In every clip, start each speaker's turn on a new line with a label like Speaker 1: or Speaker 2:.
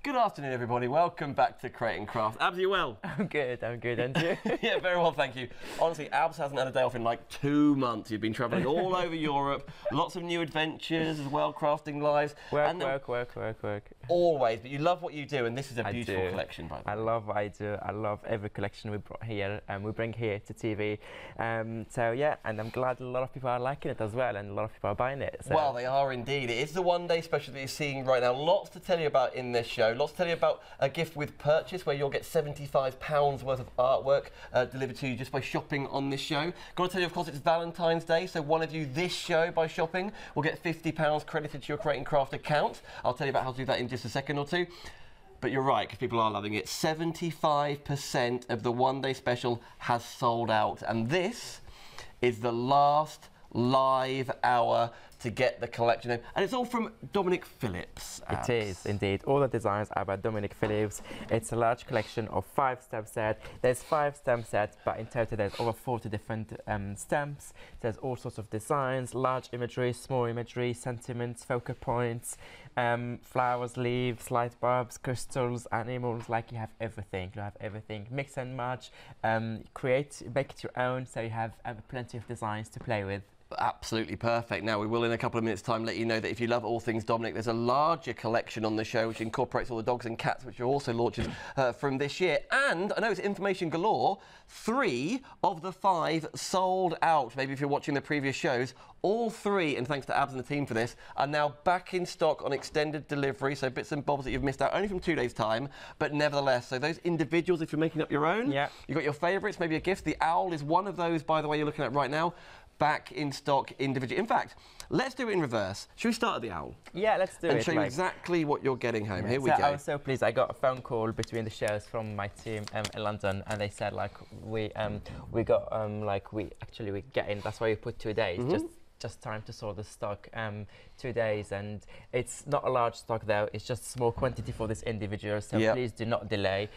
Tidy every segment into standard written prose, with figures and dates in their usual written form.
Speaker 1: Good afternoon, everybody. Welcome back to Create and Craft. Abs, you well?
Speaker 2: I'm good, and you?
Speaker 1: Yeah, very well, thank you. Honestly, Abs hasn't had a day off in like 2 months. You've been travelling all over Europe, lots of new adventures as well, crafting lives.
Speaker 2: Work.
Speaker 1: Always, but you love what you do, and this is a beautiful collection, by the way.
Speaker 2: I love what I do. I love every collection we brought here, and we bring here to TV. So yeah, and I'm glad a lot of people are liking it as well, and a lot of people are buying it. So.
Speaker 1: Well, they are indeed. It is the one-day special that you're seeing right now. Lots to tell you about in this show. Lots to tell you about a gift with purchase, where you'll get £75 worth of artwork delivered to you just by shopping on this show. Got to tell you, of course, it's Valentine's Day, so one of you this show by shopping will get £50 credited to your Create and Craft account. I'll tell you about how to do that in just a second or two. But you're right, because people are loving it. 75% of the one-day special has sold out, and this is the last live hour to get the collection in. And it's all from Dominic Phillips.
Speaker 2: It is, indeed. All the designs are by Dominic Phillips. It's a large collection of 5 stamp sets. There's 5 stamp sets, but in total there's over 40 different stamps. There's all sorts of designs, large imagery, small imagery, sentiments, focal points, flowers, leaves, light bulbs, crystals, animals, like you have everything. You have everything. Mix and match, create, make it your own, so you have plenty of designs to play with.
Speaker 1: Absolutely perfect. Now, we will in a couple of minutes' time let you know that if you love all things Dominic, there's a larger collection on the show which incorporates all the dogs and cats which are also launches from this year. And I know it's information galore. 3 of the 5 sold out. Maybe if you're watching the previous shows, all 3, and thanks to Abs and the team for this, are now back in stock on extended delivery. So bits and bobs that you've missed out only from 2 days' time, but nevertheless. So those individuals, if you're making up your own, you've got your favourites, maybe a gift. The owl is one of those, by the way, you're looking at right now. Back in stock individually. In fact, let's do it in reverse. Should we start at the owl?
Speaker 2: Yeah, let's do it.
Speaker 1: And show you exactly what you're getting home. Here we go.
Speaker 2: I was so pleased. I got a phone call between the shows from my team in London, and they said like we got we get in. That's why we put 2 days. Just time to sort the stock, 2 days, and it's not a large stock though, it's just small quantity for this individual, so please do not delay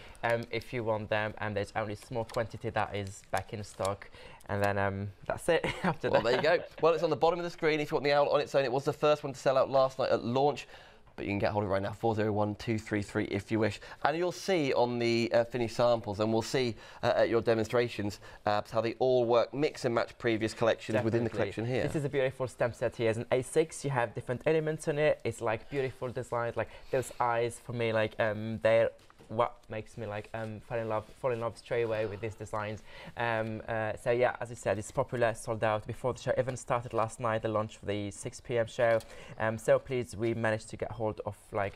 Speaker 2: if you want them, and there's only small quantity that is back in stock, and then that's it after that.
Speaker 1: Well, there you go. Well, it's on the bottom of the screen if you want the owl on its own. It was the first one to sell out last night at launch, but you can get hold of it right now, 401233 if you wish. And you'll see on the finished samples, and we'll see at your demonstrations how they all work, mix and match previous collections within the collection here.
Speaker 2: This is a beautiful stamp set here. It's an A6, you have different elements on it. It's like beautiful designs, like those eyes for me, like they're what makes me like fall in love straight away with these designs. So yeah, as I said, it's popular, sold out before the show even started last night, the launch for the 6 p.m. show. So pleased we managed to get hold of like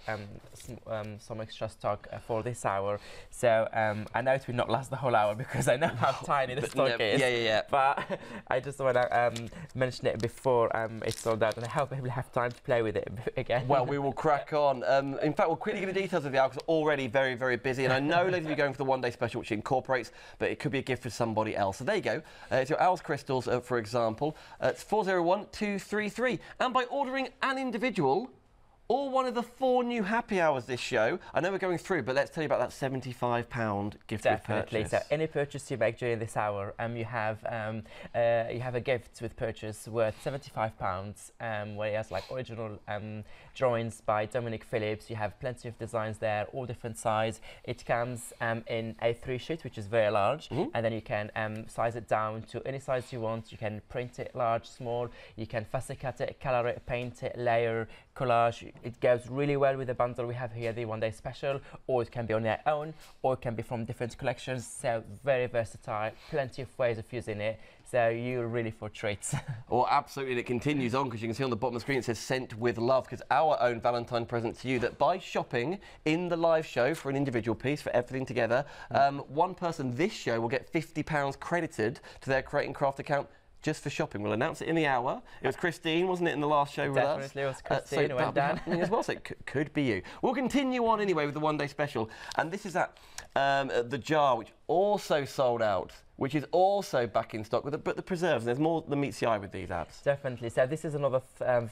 Speaker 2: some extra stock for this hour. So I know it will not last the whole hour because I know how tiny the stock is.
Speaker 1: Yeah.
Speaker 2: But I just want to mention it before it's sold out, and I hope we'll have time to play with it again.
Speaker 1: Well, we will crack on. In fact, we'll quickly give the details of the hour because already very busy, and I know ladies are going for the one-day special which incorporates, but it could be a gift for somebody else. So there you go. It's your owl's crystals, for example. It's 401233, and by ordering an individual or one of the 4 new happy hours this show, I know we're going through, but let's tell you about that £75 gift with purchase.
Speaker 2: So any purchase you make during this hour, you have a gift with purchase worth £75, where it has like original drawings by Dominic Phillips. You have plenty of designs there, all different size. It comes in A3 sheet, which is very large, and then you can size it down to any size you want. You can print it large, small. You can fussy cut it, color it, paint it, layer, collage. It goes really well with the bundle we have here, the one-day special, or it can be on their own, or it can be from different collections. So very versatile, plenty of ways of using it. So you're really for treats.
Speaker 1: Well, absolutely, and it continues on because you can see on the bottom of the screen it says "Sent with Love," because our own Valentine present to you, that by shopping in the live show for an individual piece, for everything together, one person this show will get £50 credited to their Create and Craft account just for shopping. We'll announce it in the hour. It was Christine, wasn't it, in the last show with us?
Speaker 2: Definitely, it was Christine who went down.
Speaker 1: As well, so it could be you. We'll continue on anyway with the one-day special, and this is that the jar, which also sold out, which is also back in stock, but the preserves. And there's more than meets the eye with these Abs.
Speaker 2: Definitely. So this is another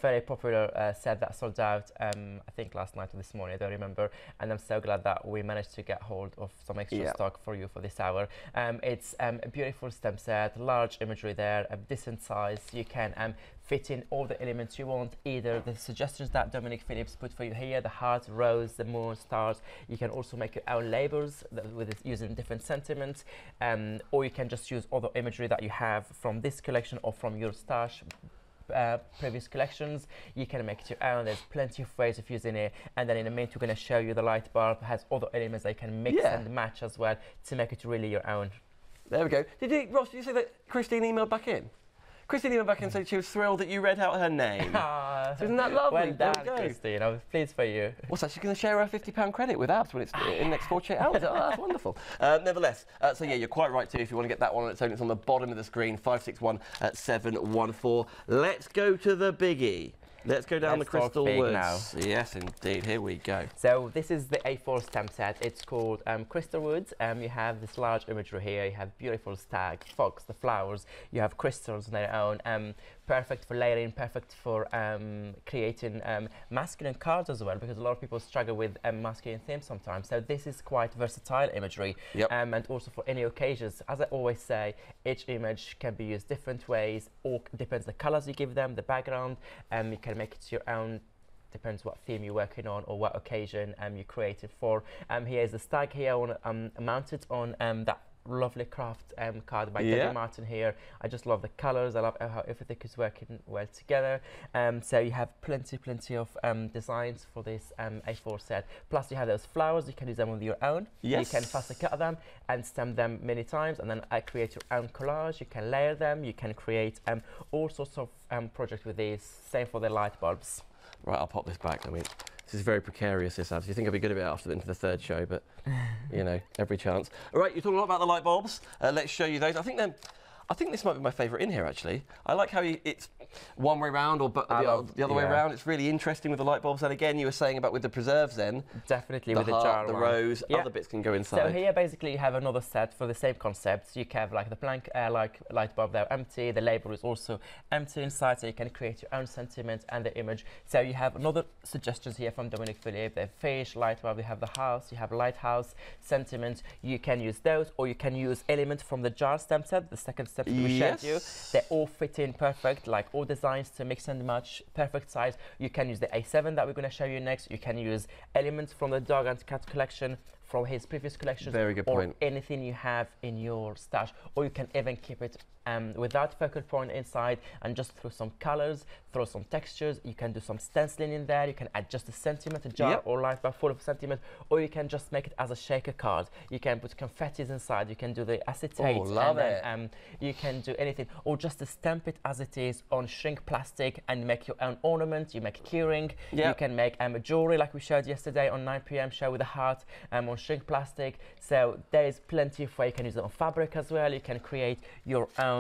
Speaker 2: very popular set that sold out, I think last night or this morning, I don't remember. And I'm so glad that we managed to get hold of some extra stock for you for this hour. It's a beautiful stamp set, large imagery there, a decent size. You can fit in all the elements you want, either the suggestions that Dominic Phillips put for you here, the heart, rose, the moon, stars. You can also make your own labels using different sentiments, or you can just use other imagery that you have from this collection or from your stash previous collections. You can make it your own. There's plenty of ways of using it, and then in a minute we're going to show you the light bulb has other elements that you can mix and match as well to make it really your own.
Speaker 1: There we go. Ross, did you say that Christine emailed back in? Christine emailed back and said she was thrilled that you read out her name. So isn't that lovely?
Speaker 2: Well done, Christine. I was pleased for you.
Speaker 1: What's that? She's going to share her £50 credit with Abs when it's in the next 48 hours. Oh, that's wonderful. Nevertheless, so yeah, you're quite right too. If you want to get that one on its own, it's on the bottom of the screen, 561-714. Let's go to the biggie. Let's go down the crystal woods. Now. Yes, indeed. Here we go.
Speaker 2: So this is the A4 stamp set. It's called Crystal Woods. You have this large imagery here. You have beautiful stag, fox, the flowers. You have crystals on their own. Perfect for layering, perfect for creating masculine cards as well, because a lot of people struggle with masculine themes sometimes. So this is quite versatile imagery, and also for any occasions. As I always say, each image can be used different ways, or depends the colors you give them, the background. You can make it your own. Depends what theme you're working on or what occasion you create it for. Here's the stag here on, mounted on that lovely craft card by Debbie Martin here. I just love the colors. I love how everything is working well together. So you have plenty of designs for this A4 set. Plus you have those flowers. You can use them on your own.
Speaker 1: Yes.
Speaker 2: You can faster cut them and stamp them many times, and then create your own collage. You can layer them. You can create all sorts of projects with these. Same for the light bulbs.
Speaker 1: Right, I'll pop this back. I mean, this is very precarious, this Abs. You think I'd be good at it after into the third show, but, you know, every chance. All right, you talked a lot about the light bulbs. Let's show you those. I think this might be my favourite in here, actually. I like how it's one way round or the other way around. It's really interesting with the light bulbs. And again, you were saying about with the preserves then.
Speaker 2: Definitely
Speaker 1: the
Speaker 2: with
Speaker 1: heart,
Speaker 2: the jar
Speaker 1: the
Speaker 2: one.
Speaker 1: rose, other bits can go inside.
Speaker 2: So here basically you have another set for the same concept. You have like the blank light bulb there empty. The label is also empty inside, so you can create your own sentiment and the image. So you have another suggestions here from Dominic Phillips. The fish, light bulb, you have the house, you have lighthouse, sentiment. You can use those, or you can use elements from the jar stamp set, the second step that we showed you. They all fit in perfect, like all designs to mix and match, perfect size. You can use the A7 that we're going to show you next. You can use elements from the dog and cat collection, from his previous collections,
Speaker 1: very good point,
Speaker 2: or anything you have in your stash, or you can even keep it without focal point inside and just throw some colors, throw some textures. You can do some stenciling in there. You can adjust the sentiment, a jar or light bulb full of sentiment, or you can just make it as a shaker card. You can put confettis inside. You can do the acetate.
Speaker 1: Oh, love it.
Speaker 2: Then, you can do anything, or just to stamp it as it is on shrink plastic and make your own ornament. You make keyring. You can make jewelry like we showed yesterday on 9 PM show with a heart on shrink plastic. So there is plenty of ways. You can use it on fabric as well. You can create your own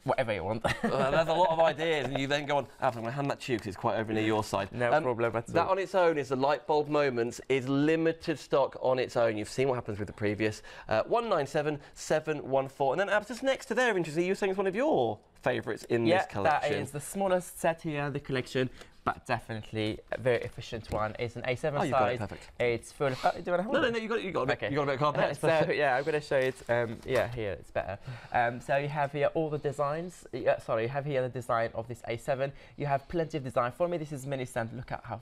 Speaker 2: whatever you want.
Speaker 1: There's a lot of ideas, and you then go on, I'm going to hand that to you because it's quite over near your side.
Speaker 2: No problem at all.
Speaker 1: That on its own is the light bulb moments, is limited stock on its own. You've seen what happens with the previous 197714. And then Abs, just next to there, interestingly, you were saying it's one of your favourites in this collection.
Speaker 2: That is the smallest set here in the collection, but definitely a very efficient one. It's an A7 size.
Speaker 1: You've got it, perfect.
Speaker 2: It's full of... do you want to hold
Speaker 1: it? No, you got it. You got a bit of card there.
Speaker 2: So yeah, I'm going to show it. Yeah, here it's better. So you have here all the designs. You have here the design of this A7. You have plenty of design. For me, this is mini stamp. Look at how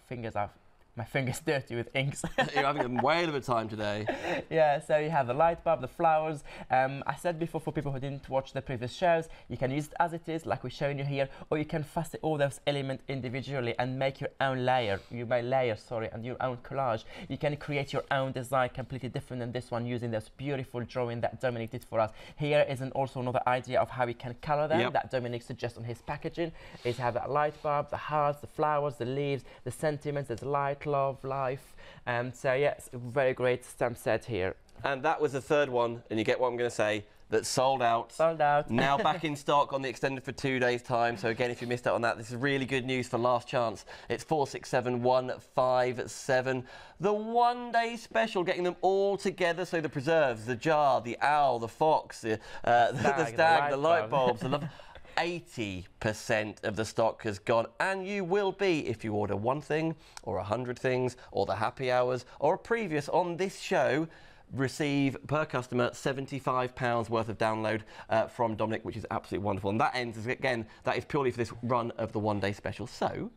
Speaker 2: my fingers dirty with inks.
Speaker 1: You're having a whale of a time today.
Speaker 2: Yeah, so you have the light bulb, the flowers. I said before, for people who didn't watch the previous shows, you can use it as it is, like we're showing you here, or you can fasten all those elements individually and make your own layer. You may layer, and your own collage. You can create your own design completely different than this one, using this beautiful drawing that Dominic did for us. Here is also another idea of how we can color them that Dominic suggests on his packaging. Is have that light bulb, the hearts, the flowers, the leaves, the sentiments, there's light, love, life. So yes, very great stamp set here.
Speaker 1: And that was the third one, and you get what I'm going to say, that sold out.
Speaker 2: Sold out.
Speaker 1: Now back in stock on the extended for 2 days' time. So again, if you missed out on that, this is really good news for last chance. It's 467157. The 1 day special, getting them all together. So the preserves, the jar, the owl, the fox, the stag, the light bulbs, the love. 80% of the stock has gone, and you will be if you order one thing or 100 things or the happy hours or a previous on this show. receive per customer £75 worth of download from Dominic, which is absolutely wonderful. And that ends, again, that is purely for this run of the one-day special. So,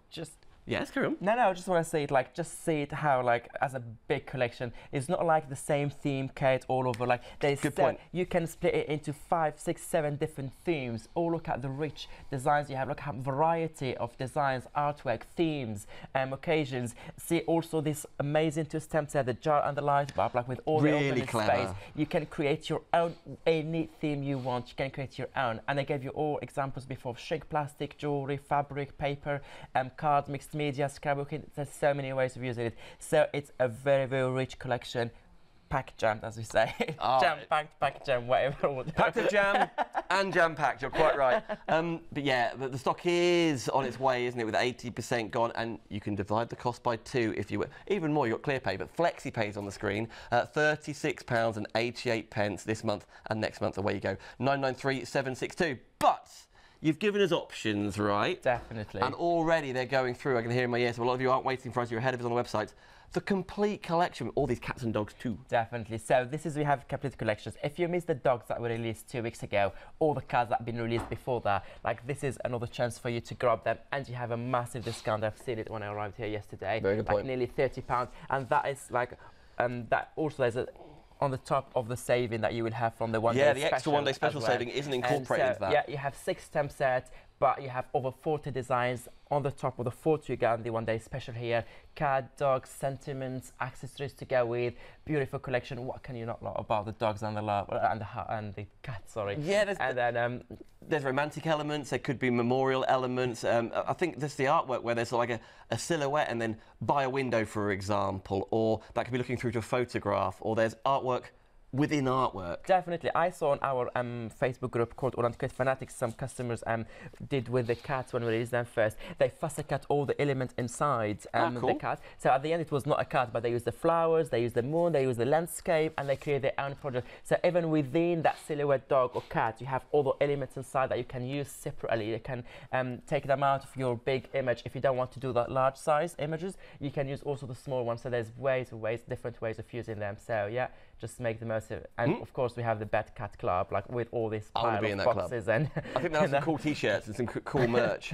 Speaker 1: yes, carry on.
Speaker 2: No, I just want to say it like, just see it how like as a big collection. It's not like the same theme, Kate, all over. Like there's
Speaker 1: good point.
Speaker 2: You can split it into 5, 6, 7 different themes. Oh, look at the rich designs you have. Look at variety of designs, artwork, themes, occasions. See also this amazing two-stem set, the jar and the light bulb, like with all the open space. You can create your own any theme you want. You can create your own. And I gave you all examples before: shrink plastic, jewelry, fabric, paper, cards, mixed media, scrapbooking. There's so many ways of using it. So it's a very, very rich collection. Packed jammed, as we say. Jam-packed, packed jam, whatever.
Speaker 1: Packed of jam and jam-packed, you're quite right. But yeah, the stock is on its way, isn't it, with 80% gone, and you can divide the cost by 2 if you were. Even more, you've got ClearPay, but FlexiPay is on the screen. £36.88 this month, and next month, away you go. 993-762. But you've given us options, right?
Speaker 2: Definitely.
Speaker 1: And already they're going through. I can hear in my ears. So a lot of you aren't waiting for us. You're ahead of us on the website. The complete collection, all these cats and dogs too.
Speaker 2: Definitely. So this is, we have complete collections. If you missed the dogs that were released 2 weeks ago, or the cats that have been released before that, like this is another chance for you to grab them, and you have a massive discount. I've seen it when I arrived here yesterday.
Speaker 1: Very good point.
Speaker 2: Like nearly £30, and that is like, that also is on the top of the saving that you will have from the one-day special.
Speaker 1: Yeah, the extra one-day special saving isn't incorporated into that.
Speaker 2: Yeah, you have 6 stamp sets, but you have over 40 designs on the top of the 40 you get on the one-day special here. Cat, dogs, sentiments, accessories to go with. Beautiful collection. What can you not love about the dogs and the cat? Sorry.
Speaker 1: Yeah,
Speaker 2: and then
Speaker 1: there's romantic elements. There could be memorial elements. I think there's the artwork where there's like a silhouette and then by a window, for example, or that could be looking through to a photograph, or there's artwork within artwork.
Speaker 2: Definitely. I saw on our Facebook group called AALL&Create Fanatics, some customers did with the cats when we released them first. They fussy cut all the elements inside
Speaker 1: cool.
Speaker 2: the cat. So at the end it was not a cat, but they used the flowers, they used the moon, they used the landscape, and they created their own project. So even within that silhouette dog or cat, you have all the elements inside that you can use separately. You can take them out of your big image. If you don't want to do that large size images, you can use also the small ones. So there's different ways of using them. So yeah, just make the most of it. And of course we have the Bad Cat Club, like with all these pile of boxes
Speaker 1: club.
Speaker 2: And
Speaker 1: I think that's some cool t-shirts and some cool merch,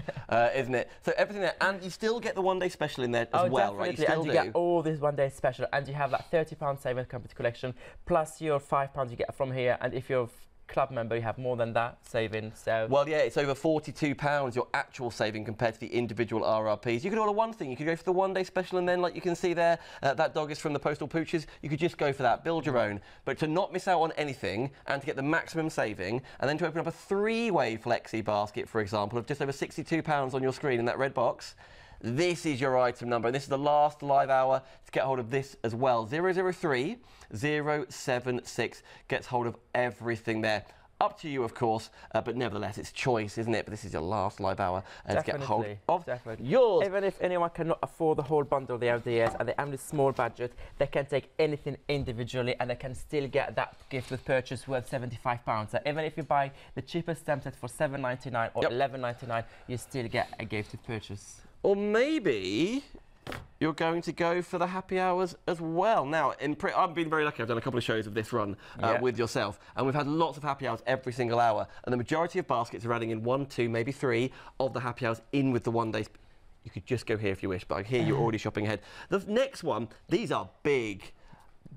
Speaker 1: isn't it? So everything there, and you still get the one-day special in there as well,
Speaker 2: definitely.
Speaker 1: right? You still
Speaker 2: and you get all this one-day special, and you have that £30 saving complete collection plus your £5 you get from here, and if you're club member, you have more than that saving. So
Speaker 1: well, yeah, it's over £42 your actual saving compared to the individual RRPs. You could order one thing. You could go for the one-day special, and then, like you can see there, that dog is from the Postal Pooches. You could just go for that, build your own. But to not miss out on anything and to get the maximum saving, and then to open up a 3-way flexi basket, for example, of just over £62 on your screen in that red box. This is your item number, and this is the last live hour to get hold of this as well. 003 076 gets hold of everything there. Up to you, of course, but nevertheless, it's choice, isn't it? But this is your last live hour to get hold of yours.
Speaker 2: Even if anyone cannot afford the whole bundle of the LDS and they have a small budget, they can take anything individually and they can still get that gift with purchase worth £75. So even if you buy the cheapest stamp set for $7.99 or $11.99, you still get a gift with purchase.
Speaker 1: Or maybe you're going to go for the happy hours as well. Now, I've been very lucky. I've done a couple of shows of this run with yourself, and we've had lots of happy hours every single hour. And the majority of baskets are adding in 1, 2, maybe 3 of the happy hours in with the one-day. You could just go here if you wish, but I hear you're already shopping ahead. The next one, these are big,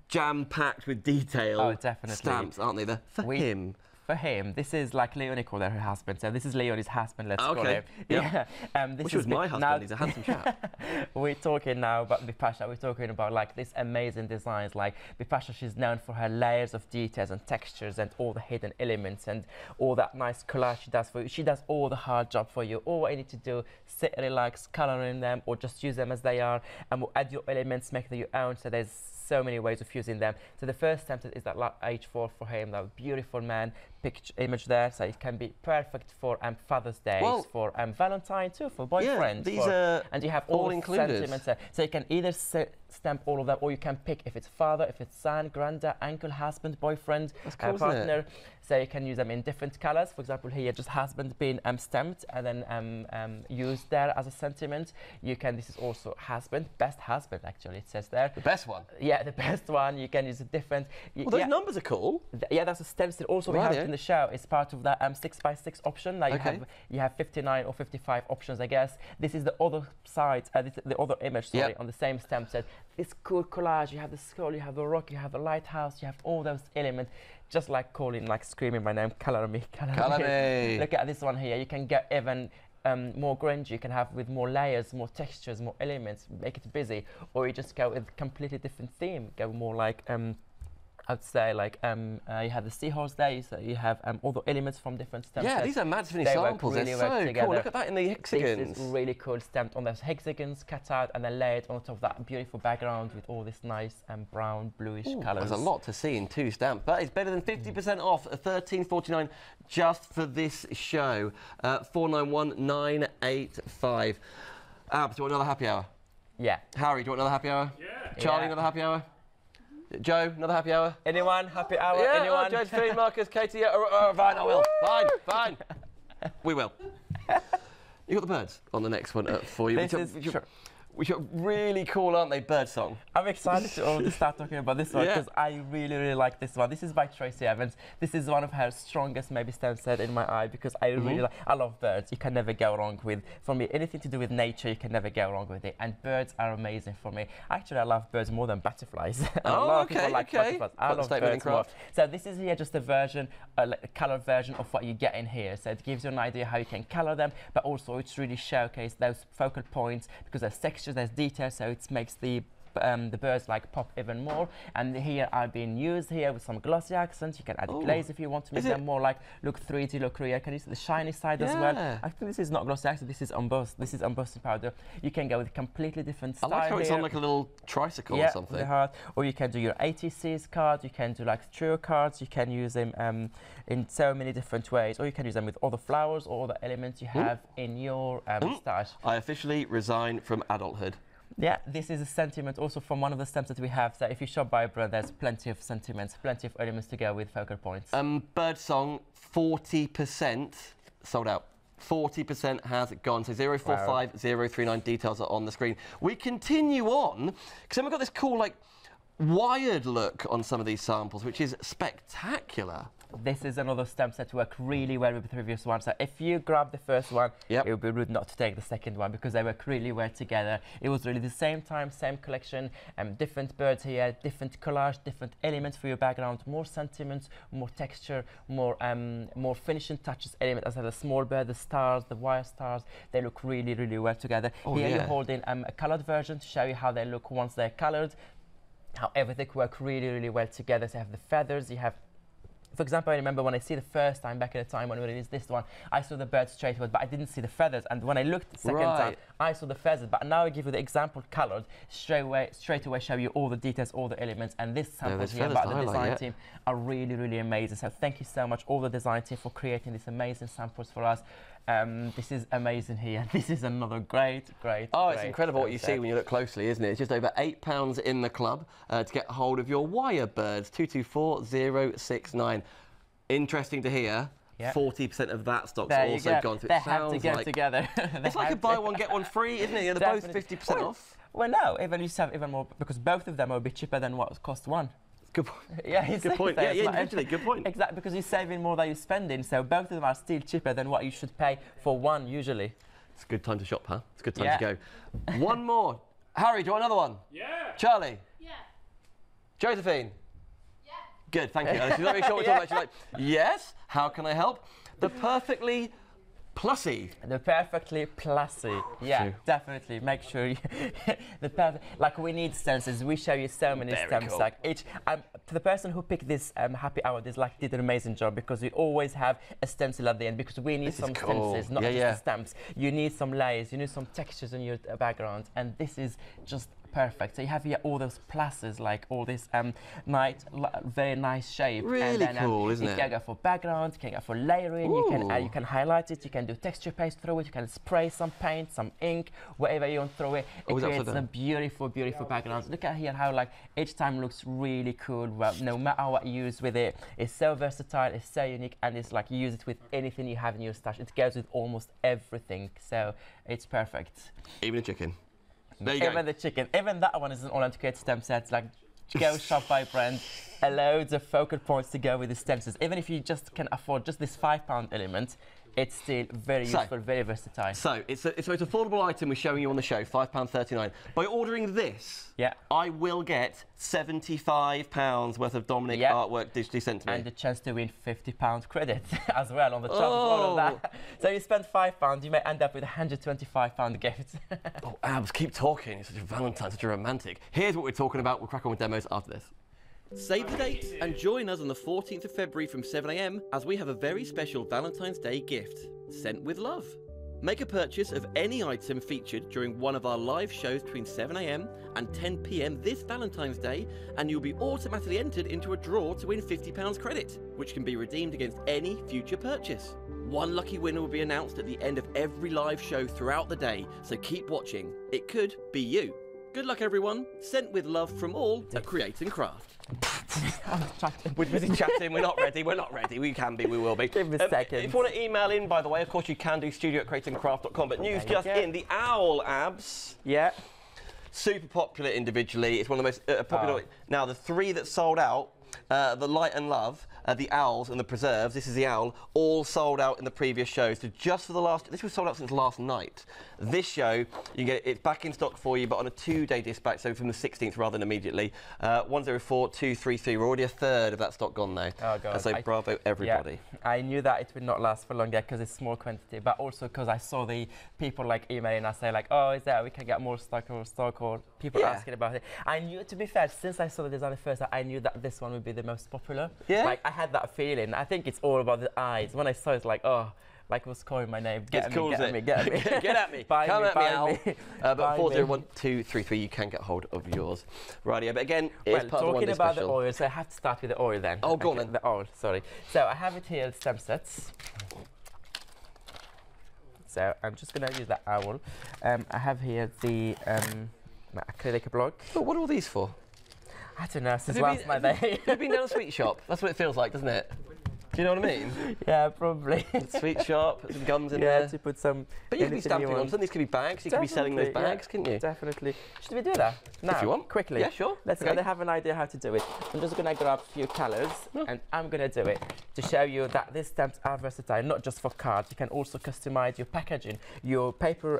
Speaker 1: jam-packed with detail.
Speaker 2: Oh, definitely.
Speaker 1: Stamps, aren't they? They're for him.
Speaker 2: For him, this is like Leonie called her husband. So this is Leonie's husband, let's call him.
Speaker 1: Yep.
Speaker 2: Yeah. This
Speaker 1: was my husband. He's a handsome chap.
Speaker 2: We're talking now about Bipasha. We're talking about like these amazing designs. Like Bipasha, she's known for her layers of details and textures and all the hidden elements and all that nice collage she does for you. She does all the hard job for you. All you need to do, sit, relax, color in them, or just use them as they are, and we'll add your elements, make them your own. So there's so many ways of using them. So the first stamp is that H4 for him, that beautiful man picture image there. So it can be perfect for Father's Day, for Valentine too, for boyfriend.
Speaker 1: Yeah, these are
Speaker 2: and you have
Speaker 1: all included.
Speaker 2: Sentiments. So you can either stamp all of them, or you can pick if it's father, if it's son, granddad, uncle, husband, boyfriend,
Speaker 1: cool,
Speaker 2: partner. So you can use them in different colors. For example, here just husband being stamped and then used there as a sentiment. You can, this is also husband, best husband actually, it says there.
Speaker 1: The best one?
Speaker 2: Yeah, the best one. You can use a different.
Speaker 1: Well, those numbers are cool.
Speaker 2: Yeah, that's a stencil. Also, we have it in the show. It's part of the 6x6 option. Like you have 59 or 55 options, I guess. This is the other side, the other image, sorry, on the same stamp set. This cool collage. You have the skull, you have the rock, you have the lighthouse, you have all those elements. Just like calling, like screaming my name, color me, color me. Look at this one here. You can get even more grungy. You can have with more layers, more textures, more elements, make it busy. Or you just go with a completely different theme. Go more like I'd say like you have the seahorse there, so you have all the elements from different stamps.
Speaker 1: Yeah, these are mad funny samples. They're so cool. Look at that in the hexagons.
Speaker 2: This is really cool, stamped on those hexagons, cut out and then layered on top of that beautiful background with all this nice brown, bluish colours.
Speaker 1: There's a lot to see in 2 stamps. That is better than 50% off, $13.49 just for this show. 491985. Abs, do you want another happy hour?
Speaker 2: Yeah.
Speaker 1: Harry, do you want another happy hour?
Speaker 3: Yeah.
Speaker 1: Charlie, another happy hour? Joe, another happy hour?
Speaker 2: Anyone? Happy hour?
Speaker 1: Yeah,
Speaker 2: anyone?
Speaker 1: Josephine, Marcus, Katie, fine, I will. Fine. We will. You got the birds on the next one for you. Which are really cool, aren't they? Bird song.
Speaker 2: I'm excited to start talking about this one because I really like this one. This is by Tracy Evans. This is one of her strongest maybe stamp set in my eye because I really like. I love birds. You can never go wrong with. For me, anything to do with nature, you can never go wrong with it. And birds are amazing for me. Actually, I love birds more than butterflies. A lot of people like butterflies. I love birds more. So this is here just a version, like a color version of what you get in here. So it gives you an idea how you can color them, but also it's really showcase those focal points because there's texture, there's detail, so it makes the birds like pop even more. And here are being used here with some glossy accents. You can add glaze if you want to make them more like look 3D, look real. Can you see the shiny side as well? I think this is not glossy accent. This is embossed. This is embossing powder. You can go with a completely different style.
Speaker 1: I like how it's on like a little tricycle or something.
Speaker 2: The heart. Or you can do your ATCs card. You can do like trio cards. You can use them in so many different ways. Or you can use them with all the flowers or all the elements you have in your stash.
Speaker 1: I officially resign from adulthood.
Speaker 2: Yeah, this is a sentiment also from one of the stamps that we have. So if you shop by brand, there's plenty of sentiments, plenty of elements to go with focal points.
Speaker 1: Bird song, 40% sold out. 40% has gone. So 045039 details are on the screen. We continue on because then we've got this cool like wired look on some of these samples, which is spectacular.
Speaker 2: This is another stamp set work really well with the previous one. So if you grab the first one, it would be rude not to take the second one because they work really well together. It was really the same time, same collection, different birds here, different collage, different elements for your background, more sentiments, more texture, more finishing touches element. As I said, the small bird, the stars, the wire stars, they look really, really well together. Here you're holding a colored version to show you how they look once they're colored, how everything work really, really well together. So you have the feathers, you have. For example, I remember when I see the first time back at the time when we released this one, I saw the bird straight away, but I didn't see the feathers. And when I looked the second time, I saw the feathers. But now I give you the example colored, straight away show you all the details, all the elements. And this samples here about the design team are really, really amazing. So thank you so much, all the design team, for creating these amazing samples for us. This is amazing here. This is another great.
Speaker 1: It's incredible what you see when you look closely, isn't it? It's just over £8 in the club to get hold of your wire birds. 224069. Interesting to hear. 40% of that stock's also gone through.
Speaker 2: They have to get together.
Speaker 1: It's like a buy one get one free, isn't it? They're both 50% off.
Speaker 2: Well, no, even you have even more because both of them will be cheaper than what cost one.
Speaker 1: Good point.
Speaker 2: Yeah,
Speaker 1: good point. Actually, good point.
Speaker 2: Exactly, because you're saving more than you're spending, so both of them are still cheaper than what you should pay for one usually.
Speaker 1: It's a good time to shop, huh? It's a good time to go. One more. Harry, do you want another one?
Speaker 3: Yeah.
Speaker 1: Charlie?
Speaker 4: Yeah.
Speaker 1: Josephine?
Speaker 4: Yeah.
Speaker 1: Good, thank you. She's not really sure what you're talking about. She's like, yes, how can I help? The perfectly plussy.
Speaker 2: The perfectly plussy. Yeah, definitely. Make sure you the perfect. Like we need stencils. We show you so many stamps. Cool. Like each. To the person who picked this happy hour, did an amazing job because we always have a stencil at the end because we need some stencils, not just the stamps. You need some layers. You need some textures in your background, and this is just perfect. So you have here all those pluses, like all this very nice shape.
Speaker 1: Really
Speaker 2: and then,
Speaker 1: cool, isn't it?
Speaker 2: You can go for background, you can go for layering, you can highlight it, you can do texture paste through it, you can spray some paint, some ink, whatever you want through it. It creates some beautiful, beautiful backgrounds. Look at here how like each time looks really cool. Well, no matter what you use with it, it's so versatile, it's so unique, and it's like you use it with anything you have in your stash. It goes with almost everything, so it's perfect.
Speaker 1: Even a chicken. There you go.
Speaker 2: Even the chicken. Even that one is an Autour stem set. Like, go shop by brand. Loads of focal points to go with the stem sets. Even if you just can afford just this £5 element, it's still very useful, very versatile. So
Speaker 1: it's an affordable item we're showing you on the show, £5.39. By ordering this, I will get £75 worth of Dominic artwork digitally sent to me.
Speaker 2: And the chance to win £50 credit as well on the top of all of that. So you spend £5, you may end up with a £125 gift.
Speaker 1: Oh, Abs, keep talking. It's such a Valentine, such a romantic. Here's what we're talking about. We'll crack on with demos after this. Save the date and join us on the 14th of February from 7 AM as we have a very special Valentine's Day gift, sent with love. Make a purchase of any item featured during one of our live shows between 7 AM and 10 PM this Valentine's Day, and you'll be automatically entered into a draw to win £50 credit, which can be redeemed against any future purchase. One lucky winner will be announced at the end of every live show throughout the day, so keep watching. It could be you. Good luck, everyone. Sent with love from all at Create and Craft. We're busy chatting, we're not ready, we can be, we will be.
Speaker 2: Give me a second.
Speaker 1: If you want to email in, by the way, of course you can do studio@createandcraft.com, but news just in, the OWL Abs.
Speaker 2: Yeah.
Speaker 1: Super popular individually, it's one of the most popular. Now, the three that sold out, the Light and Love, the Owls and the Preserves, this is the Owl, all sold out in the previous shows. So just for the last, this was sold out since last night. This show, you can get it's back in stock for you, but on a 2-day dispatch, so from the 16th rather than immediately. 104233, we're already a third of that stock gone now.
Speaker 2: Oh God.
Speaker 1: So bravo everybody.
Speaker 2: Yeah, I knew that it would not last for long because it's small quantity, but also because I saw the people like emailing us say like, oh, is that we can get more stock or people asking about it. I knew, to be fair, since I saw the design first, I knew that this one would be the most popular. Yeah. Like I had that feeling. I think it's all about the eyes. When I saw it, like, oh, like was calling my name. Get at me, get at me, get at me.
Speaker 1: Get at me. Come at me, Al. But 401233, you can get hold of yours. Right, but again, it's part of the one day special.
Speaker 2: Talking about the oil, so I have to start with the oil then.
Speaker 1: Oh, go on then.
Speaker 2: The oil, sorry. So I have it here, stem sets. So I'm just going to use that owl. I have here the acrylic block.
Speaker 1: But what are all these for?
Speaker 2: I don't know, since last my day.
Speaker 1: Have you been down a sweet shop? That's what it feels like, doesn't it? Do you know what I mean?
Speaker 2: Yeah, probably.
Speaker 1: Sweet shop, put some gums in there.
Speaker 2: Yeah, to put some.
Speaker 1: But you could be stamping on some. These could be bags. You could be selling those bags, couldn't you?
Speaker 2: Definitely. Should we do that now?
Speaker 1: If you want.
Speaker 2: Quickly.
Speaker 1: Yeah, sure.
Speaker 2: Let's go. I have an idea how to do it. I'm just going to grab a few colours and I'm going to do it to show you that these stamps are versatile, not just for cards. You can also customise your packaging, your paper,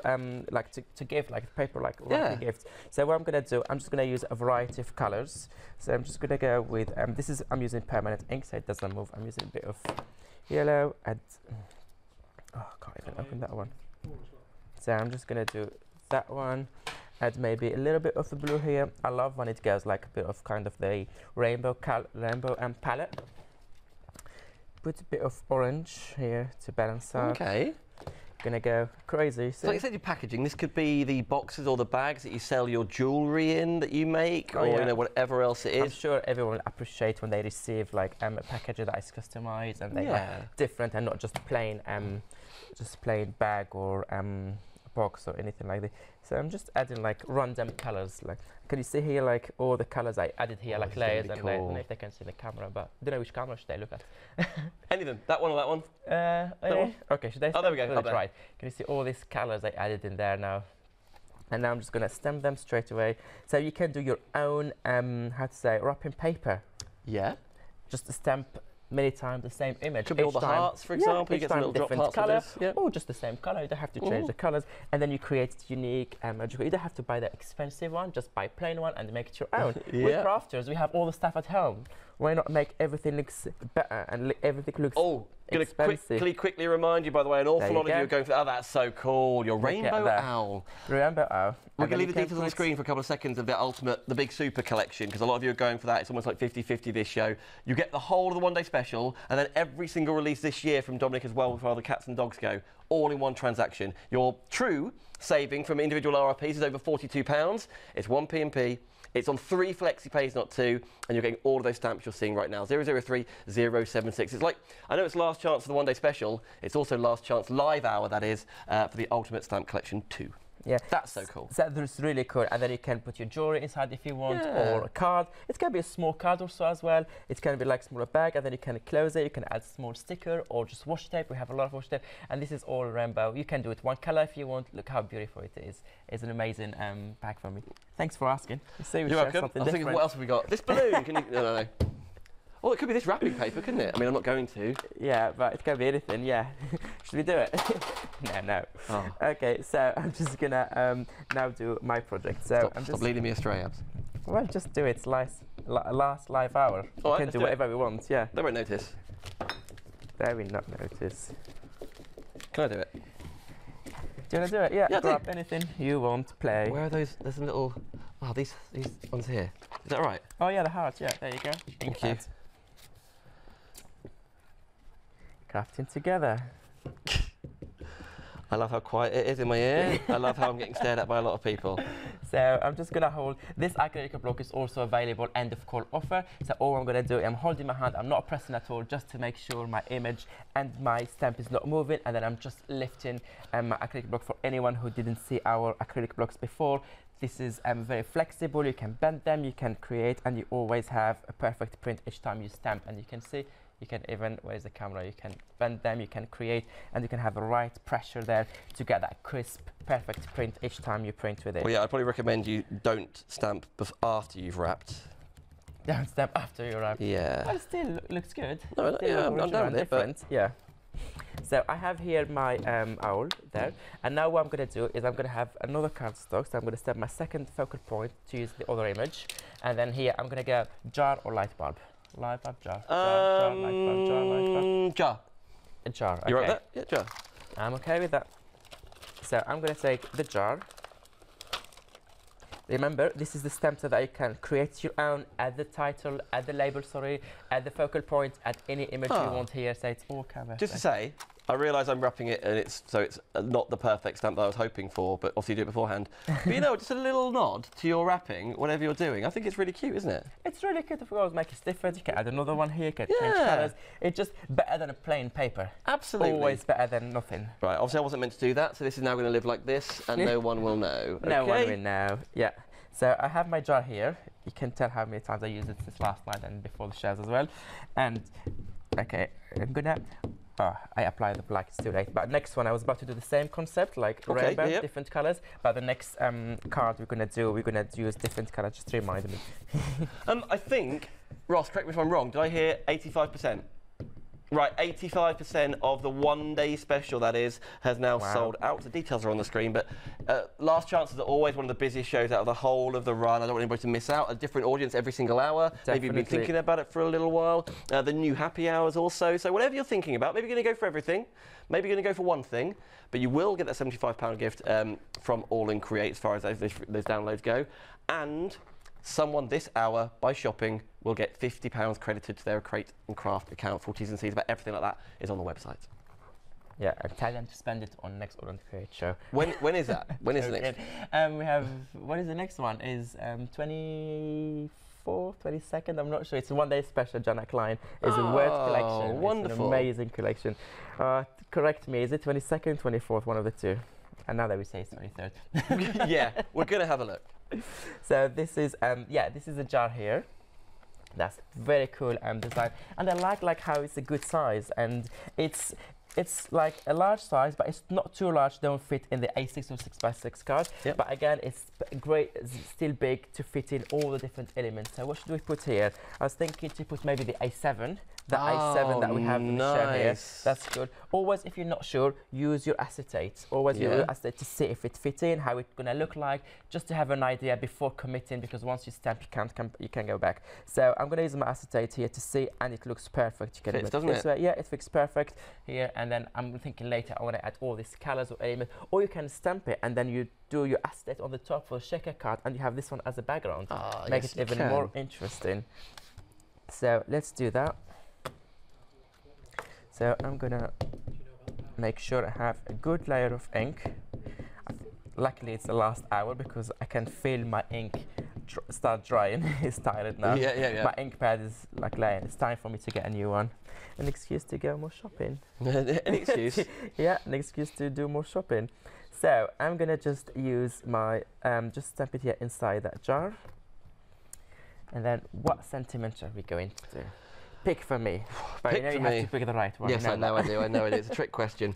Speaker 2: like to give, like paper, like wrapping gifts. So what I'm going to do, I'm just going to use a variety of colours. So I'm just going to go with, I'm using permanent ink, so it doesn't move. I'm using a bit of yellow and I can't even open that one. So I'm just gonna do that one, add maybe a little bit of the blue here. I love when it goes like a bit of kind of the rainbow palette. Put a bit of orange here to balance out.
Speaker 1: Okay.
Speaker 2: Gonna go crazy.
Speaker 1: So like you said, your packaging, this could be the boxes or the bags that you sell your jewellery in that you make, or you know, whatever else it is.
Speaker 2: I'm sure everyone will appreciate when they receive like a package that is customized and they are different and not just plain bag or box or anything like that. So I'm just adding like random colors. Like, can you see here like all the colors I added here, like layers, and I don't know if they can see the camera, but I don't know which camera should I look at.
Speaker 1: Any of them? That one or that one?
Speaker 2: That one? Okay, should I?
Speaker 1: Oh, there we go.
Speaker 2: Let's try. Can you see all these colors I added in there now? And now I'm just gonna stamp them straight away. So you can do your own, how to say, wrapping paper.
Speaker 1: Yeah.
Speaker 2: Just stamp many times the same image.
Speaker 1: Could be all the hearts, for example. You get some little drop hearts
Speaker 2: color,
Speaker 1: with
Speaker 2: or just the same color. You don't have to change the colors, and then you create unique magical. You don't have to buy the expensive one. Just buy plain one and make it your own. We're crafters. We have all the stuff at home. why not make everything looks better and everything looks expensive?
Speaker 1: Quickly remind you, by the way, an awful lot of you are going for, oh, that's so cool, your rainbow owl.
Speaker 2: Rainbow owl.
Speaker 1: We're going to leave the details on the screen for a couple of seconds of the ultimate, the big super collection, because a lot of you are going for that. It's almost like 50-50 this show. You get the whole of the one-day special, and then every single release this year from Dominic as well, as far as the cats and dogs go, all in one transaction. Your true saving from individual RRPs is over £42. It's 1 P&P. It's on 3 flexi pays, not 2, and you're getting all of those stamps you're seeing right now. 003 076. It's like, I know it's last chance for the one-day special. It's also last chance live hour, that is, for the Ultimate Stamp Collection 2.
Speaker 2: Yeah,
Speaker 1: that's so cool.
Speaker 2: That's really cool, and then you can put your jewelry inside if you want, or a card. It can be a small card also as well. It can be like a smaller bag, and then you can close it. You can add a small sticker or just washi tape. We have a lot of washi tape, and this is all rainbow. You can do it one color if you want. Look how beautiful it is. It's an amazing bag for me. Thanks for asking.
Speaker 1: You're welcome. I was thinking, what else have we got? This balloon. Can you? No. Oh, it could be this wrapping paper, couldn't it? I mean, I'm not going to.
Speaker 2: Yeah, but it can be anything, yeah. Should we do it? No. Oh. Okay, so I'm just gonna now do my project. So
Speaker 1: stop leading me astray, Abs.
Speaker 2: Well, just do it last live hour. We can do whatever we want, yeah.
Speaker 1: They won't notice.
Speaker 2: They will not notice.
Speaker 1: Can I do it?
Speaker 2: Do you want to do it? Yeah, grab anything you want, play.
Speaker 1: Where are those? There's some little... Oh, these ones here. Is that right?
Speaker 2: Oh, yeah, the hearts, yeah. There you go.
Speaker 1: Thank you.
Speaker 2: Crafting together.
Speaker 1: I love how quiet it is in my ear. I love how I'm getting stared at by a lot of people.
Speaker 2: So I'm just gonna hold this acrylic block is also available end of call offer. So all I'm gonna do, I'm holding my hand, I'm not pressing at all, just to make sure my image and my stamp is not moving, and then I'm just lifting my acrylic block for anyone who didn't see our acrylic blocks before. This is very flexible, you can bend them, you can create, and you always have a perfect print each time you stamp. And you can see, you can even, where's the camera, you can bend them, you can create, and you can have the right pressure there to get that crisp, perfect print each time you print with it.
Speaker 1: Well, yeah, I'd probably recommend you don't stamp after you've wrapped.
Speaker 2: Don't stamp after you wrap.
Speaker 1: Yeah.
Speaker 2: But it still looks good.
Speaker 1: No, yeah, I'm done with it, but...
Speaker 2: Yeah. So I have here my owl there, and now what I'm going to do is I'm going to have another cardstock, so I'm going to set my second focal point to use the other image, and then here I'm going to go jar or light bulb. Light bulb, jar. Jar, light bulb, jar, light bulb.
Speaker 1: Jar.
Speaker 2: A jar, okay.
Speaker 1: You right there? Yeah, jar.
Speaker 2: I'm okay with that. So I'm going to take the jar. Remember, this is the stamp so that you can create your own, add the title, add the label, add the focal point, add any image you want here, so it's all covered.
Speaker 1: Just to say, I realise I'm wrapping it, and it's not the perfect stamp that I was hoping for, but obviously you do it beforehand. But you know, just a little nod to your wrapping, whatever you're doing. I think it's really cute, isn't it?
Speaker 2: It's really cute. If you always make it different, you can add another one here, you can change colours. It's just better than a plain paper.
Speaker 1: Absolutely.
Speaker 2: Always better than nothing.
Speaker 1: Right, obviously I wasn't meant to do that, so this is now going to live like this, and no one will know.
Speaker 2: No one will know, yeah. So I have my jar here. You can tell how many times I used it since last night and before the shows as well. And, okay, I'm gonna... Oh, I applied the black, it's too late. But next one, I was about to do the same concept, like rainbow, different colors. But the next card we're gonna use different colors, just to remind me.
Speaker 1: I think, Ross, correct me if I'm wrong, did I hear 85%? Right, 85% of the one-day special, that is, has now sold out. The details are on the screen, but Last Chances are always one of the busiest shows out of the whole of the run. I don't want anybody to miss out. A different audience every single hour.
Speaker 2: Definitely.
Speaker 1: Maybe you've been thinking about it for a little while. The new happy hours also. So whatever you're thinking about, maybe you're going to go for everything. Maybe you're going to go for one thing, but you will get that £75 gift from AALL&Create as far as those downloads go. And someone this hour, by shopping, will get £50 credited to their Create and Craft account. Full T's and C's about everything like that is on the website. Yeah, and tell them to spend it on next AALL&Create show. When is that? When is the next? We have, what is the next one? Is 24th, 22nd? I'm not sure. It's a one-day special. Jana Klein is a word collection. Wonderful. It's an amazing collection. Correct me, is it 22nd, 24th, one of the two? And now that we say it's 23rd. Yeah, we're going to have a look. So this is, this is a jar here. That's very cool design. And I like how it's a good size. And it's like a large size, but it's not too large, don't fit in the A6 or 6x6 card. Yep. But again, it's great, it's still big to fit in all the different elements. So what should we put here? I was thinking to put maybe the A7,
Speaker 2: the A7 that we have in the show here.
Speaker 1: nice.
Speaker 2: That's good. Always, if you're not sure, use your acetate. Always use your acetate to see if it fits in, how it's gonna look like, just to have an idea before committing, because once you stamp, you can't go back. So I'm gonna use my acetate here to see, and it looks perfect. You can
Speaker 1: Fits, doesn't it?
Speaker 2: Yeah, it fits perfect here, and then I'm thinking later I wanna add all these colors or elements, or you can stamp it, and then you do your acetate on the top for a shaker card, and you have this one as a background. Make it even more interesting. So let's do that. So I'm gonna make sure I have a good layer of ink. Luckily it's the last hour because I can feel my ink start drying. It's tired now.
Speaker 1: Yeah.
Speaker 2: My ink pad is like laying. It's time for me to get a new one. An excuse to go more shopping.
Speaker 1: An excuse?
Speaker 2: Yeah, an excuse to do more shopping. So I'm gonna just use my, just stamp it here inside that jar. And then what centimeter are we going to do? Pick for me. But you know you have to pick the right one.
Speaker 1: Yes, I know I do. I know it is a trick question.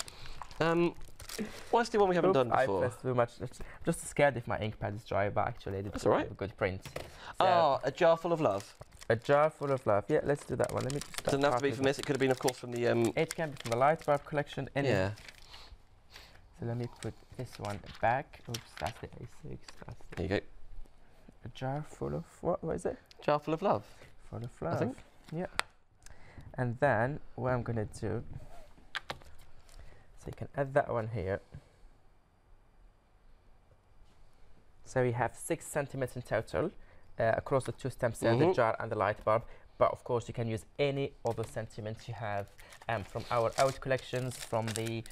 Speaker 1: Let's do one we haven't done before.
Speaker 2: I pressed too much. I'm just scared if my ink pad is dry, but actually it did have a good print. So
Speaker 1: A jar full of love.
Speaker 2: A jar full of love. Yeah, let's do that one. Let me just
Speaker 1: Doesn't have to be from this. It could have been, of course, from the.
Speaker 2: It can be from the light bulb collection.
Speaker 1: Yeah.
Speaker 2: So let me put this one back. Oops, that's the A6.
Speaker 1: There you go.
Speaker 2: A jar full of what? What is it?
Speaker 1: Jar full of love.
Speaker 2: Full of love.
Speaker 1: I think.
Speaker 2: Yeah. And then what I'm gonna do. So you can add that one here. So we have 6 centimeters in total across the 2 stamps, the jar and the light bulb. But of course, you can use any other sentiments you have from our out collections, from the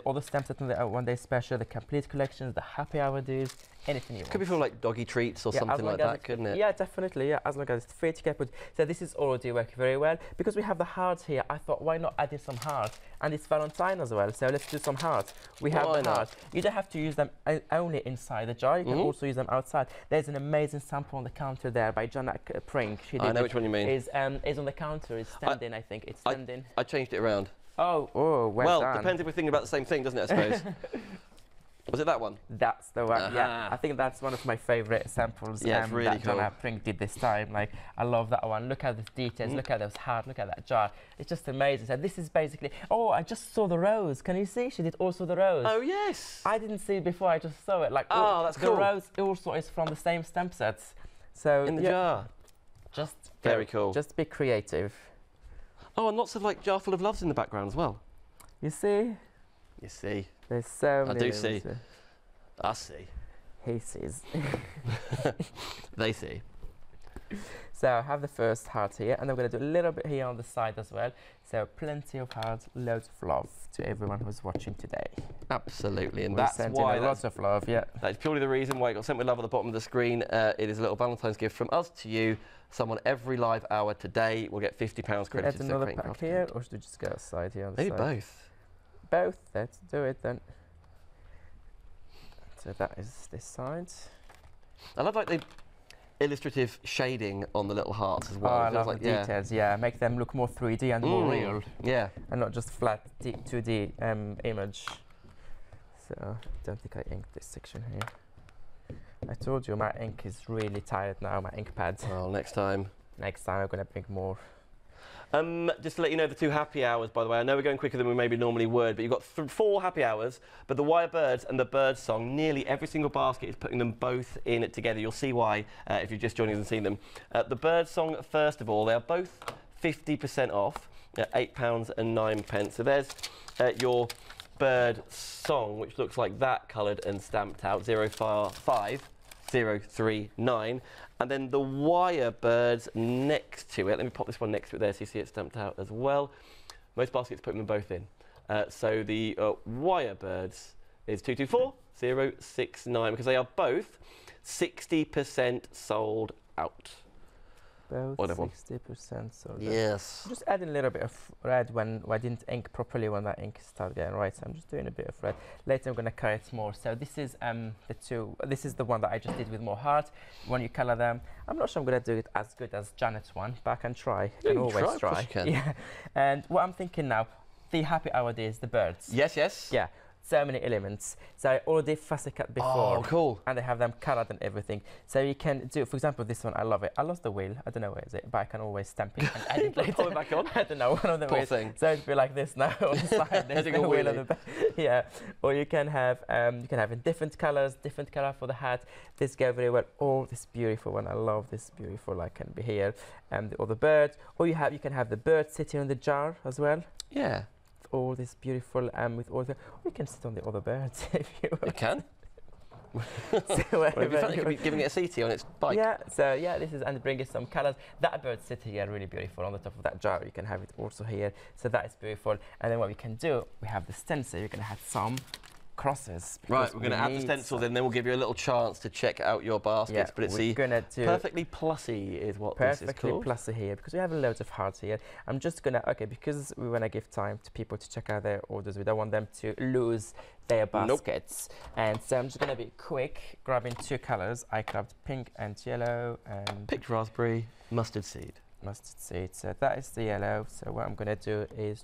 Speaker 2: other stamps that on the One Day Special, the complete collections, the happy hour deals, anything you want.
Speaker 1: Could be for like doggy treats or something like that, couldn't it?
Speaker 2: Yeah, definitely. Yeah, as long as it's fit, you can put. So this is already working very well because we have the hearts here. I thought, why not add in some hearts? And it's Valentine as well, so let's do some hearts. We have the hearts. You don't have to use them only inside the jar. You can also use them outside. There's an amazing sample on the counter there by Jonna Prink.
Speaker 1: I know which one you mean.
Speaker 2: Is on the counter. It's standing, I think. It's standing.
Speaker 1: I changed it around.
Speaker 2: Oh, well done.
Speaker 1: Depends if we're thinking about the same thing, doesn't it, I suppose? Was it that one?
Speaker 2: That's the one, yeah. I think that's one of my favorite samples
Speaker 1: it's really
Speaker 2: that
Speaker 1: cool.
Speaker 2: Jonna Prink did this time. Like, I love that one. Look at the details, look at those hearts, look at that jar. It's just amazing. So this is basically, I just saw the rose. Can you see? She did also the rose.
Speaker 1: Oh, yes.
Speaker 2: I didn't see it before, I just saw it. Like,
Speaker 1: that's cool.
Speaker 2: The rose also is from the same stamp sets. So
Speaker 1: in the jar.
Speaker 2: Just
Speaker 1: very cool.
Speaker 2: Just be creative.
Speaker 1: Oh, and lots of like jar full of loves in the background as well.
Speaker 2: You see?
Speaker 1: You see.
Speaker 2: There's so many.
Speaker 1: I do see. I see.
Speaker 2: He sees.
Speaker 1: They see.
Speaker 2: So I have the first heart here, and I'm going to do a little bit here on the side as well. So plenty of hearts, loads of love to everyone who's watching today.
Speaker 1: Absolutely, and
Speaker 2: We're
Speaker 1: that's why
Speaker 2: lots of love. Yeah.
Speaker 1: That's purely the reason why it got sent with love at the bottom of the screen. It is a little Valentine's gift from us to you. Someone every live hour today will get £50 credited.
Speaker 2: Add another pack here, or should we just go outside here on the
Speaker 1: side? Maybe both.
Speaker 2: Both. Let's do it then. So that is this side.
Speaker 1: I love like the illustrative shading on the little hearts as well.
Speaker 2: I love the details, make them look more 3D and more real.
Speaker 1: Yeah.
Speaker 2: And not just flat 2D image. So, don't think I inked this section here. I told you my ink is really tired now, my ink pad.
Speaker 1: Well, next time.
Speaker 2: Next time I'm going to bring more.
Speaker 1: Just to let you know, the 2 happy hours, by the way, I know we're going quicker than we maybe normally would, but you've got 4 happy hours, but the Wire Birds and the Bird Song, nearly every single basket is putting them both in it together. You'll see why if you're just joining us and seeing them. The Bird Song, first of all, they are both 50% off at £8.09. So there's your Bird Song, which looks like that, coloured and stamped out, 055039. And then the Wire Birds next to it. Let me pop this one next to it there so you see it stamped out as well. Most baskets put them both in. So the Wire Birds is 224069 because they are both 60% sold out.
Speaker 2: Both 60% sold out.
Speaker 1: Yes.
Speaker 2: I'm just adding a little bit of red when I didn't ink properly when that ink started getting right. So I'm just doing a bit of red. Later I'm going to color it more. So this is this is the one that I just did with more heart. When you color them, I'm not sure I'm going to do it as good as Janet's one, but I can try.
Speaker 1: Yeah,
Speaker 2: can always try.
Speaker 1: Of course you can.
Speaker 2: Yeah. And what I'm thinking now, the happy hour is the birds.
Speaker 1: Yes, yes.
Speaker 2: Yeah. so many elements. So I already fussy cut before.
Speaker 1: Oh, cool.
Speaker 2: And they have them colored and everything. So you can do, for example, this one, I love it. I lost the wheel, I don't know where is it, but I can always stamp it and add it later.
Speaker 1: Put it back on?
Speaker 2: I don't know, one of the
Speaker 1: Poor
Speaker 2: ways.
Speaker 1: thing.
Speaker 2: So it'd be like this now on the side. There's no wheel on the back. Yeah. Or you can have in different colors, different color for the hat. This go very well. Oh, this beautiful one. I love this beautiful. I can be here. Or the bird. Or you can have the bird sitting on the jar as well.
Speaker 1: Yeah.
Speaker 2: All this beautiful with all the. We can sit on the other birds if you want.
Speaker 1: You can.
Speaker 2: So
Speaker 1: Well, you could be giving it a seatie on its bike.
Speaker 2: Yeah, so yeah, this is, and bringing some colors. That bird sitting here, really beautiful on the top of that jar. You can have it also here, so that is beautiful. And then what we can do, we have the stencil. You're going to have some crosses.
Speaker 1: Right, we're going to add the stencils in, then we'll give you a little chance to check out your baskets.
Speaker 2: Yeah,
Speaker 1: but it's
Speaker 2: we're gonna do
Speaker 1: perfectly plussy is what this is
Speaker 2: perfectly
Speaker 1: called.
Speaker 2: plussy here, because we have loads of hearts here. I'm just going to, okay, because we want to give time to people to check out their orders. We don't want them to lose their baskets. And so I'm just going to be quick, grabbing two colors. I grabbed pink and yellow and
Speaker 1: Picked raspberry, mustard seed.
Speaker 2: mustard seed. So that is the yellow. So what I'm going to do is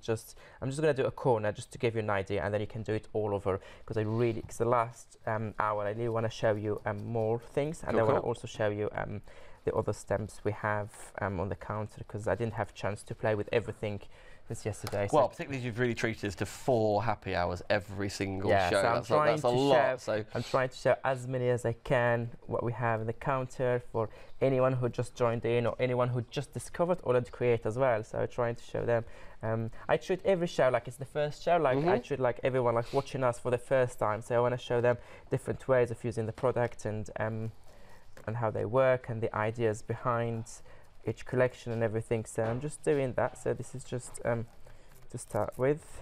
Speaker 2: I'm just going to do a corner just to give you an idea, and then you can do it all over, because because the last hour I really want to show you more things, and I want to also show you the other stamps we have on the counter, because I didn't have a chance to play with everything this yesterday.
Speaker 1: Well, particularly as you've really treated us to 4 happy hours every single show.
Speaker 2: So
Speaker 1: That's a lot. So
Speaker 2: I'm trying to show as many as I can what we have in the counter for anyone who just joined in or anyone who just discovered Autour de Mwa as well. So I'm trying to show them. I treat every show like it's the first show. Like I treat like everyone like watching us for the first time. So I want to show them different ways of using the product and how they work and the ideas behind each collection and everything. So I'm just doing that. So this is just to start with,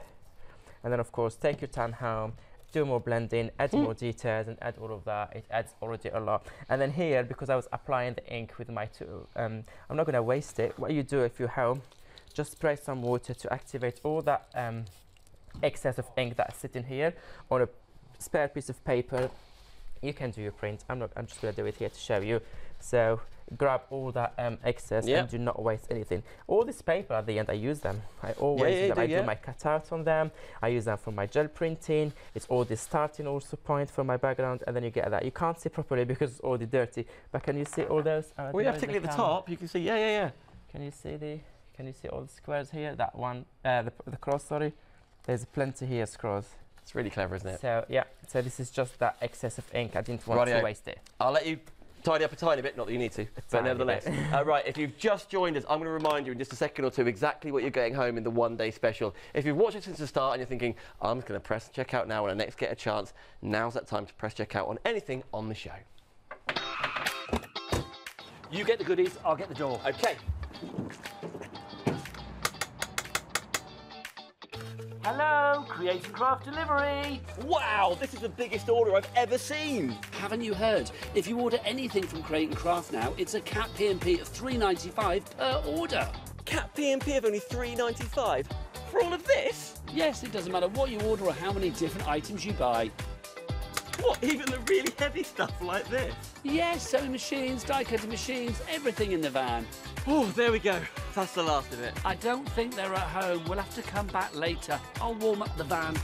Speaker 2: and then of course take your time home, do more blending, add more details, and add all of that. It adds already a lot. And then here, because I was applying the ink with my tool, I'm not going to waste it. What you do if you're home, just spray some water to activate all that excess of ink that's sitting here on a spare piece of paper. You can do your print. I'm just going to do it here to show you. So grab all that excess and do not waste anything. All this paper at the end, I use them. I always use them. I do my cutouts on them. I use them for my gel printing. It's all the starting also point for my background, and then you get that. You can't see properly because it's already dirty, but can you see all those?
Speaker 1: well, yeah, particularly at the top, you can see,
Speaker 2: Can you see all the squares here? That one, the cross, sorry. There's plenty here, scrolls.
Speaker 1: It's really clever, isn't it?
Speaker 2: So yeah, so this is just that excess of ink. I didn't want to waste it.
Speaker 1: I'll let you tidy up a tiny bit, not that you need to, but nevertheless. Right, if you've just joined us, I'm going to remind you in just a second or two exactly what you're getting home in the one-day special. If you've watched it since the start and you're thinking, I'm just going to press check out now when I next get a chance, now's that time to press check out on anything on the show.
Speaker 3: You get the goodies, I'll get the door.
Speaker 1: Okay.
Speaker 3: Hello, Create and Craft Delivery.
Speaker 1: Wow, this is the biggest order I've ever seen.
Speaker 3: Haven't you heard? If you order anything from Create and Craft now, it's a cap P&P of $3.95 per order.
Speaker 1: Cap P&P of only $3.95 for all of this?
Speaker 3: Yes, it doesn't matter what you order or how many different items you buy.
Speaker 1: What, even the really heavy stuff like this?
Speaker 3: Yes, sewing machines, die-cutting machines, everything in the van.
Speaker 1: Oh, there we go. That's the last of it.
Speaker 3: I don't think they're at home. We'll have to come back later. I'll warm up the van.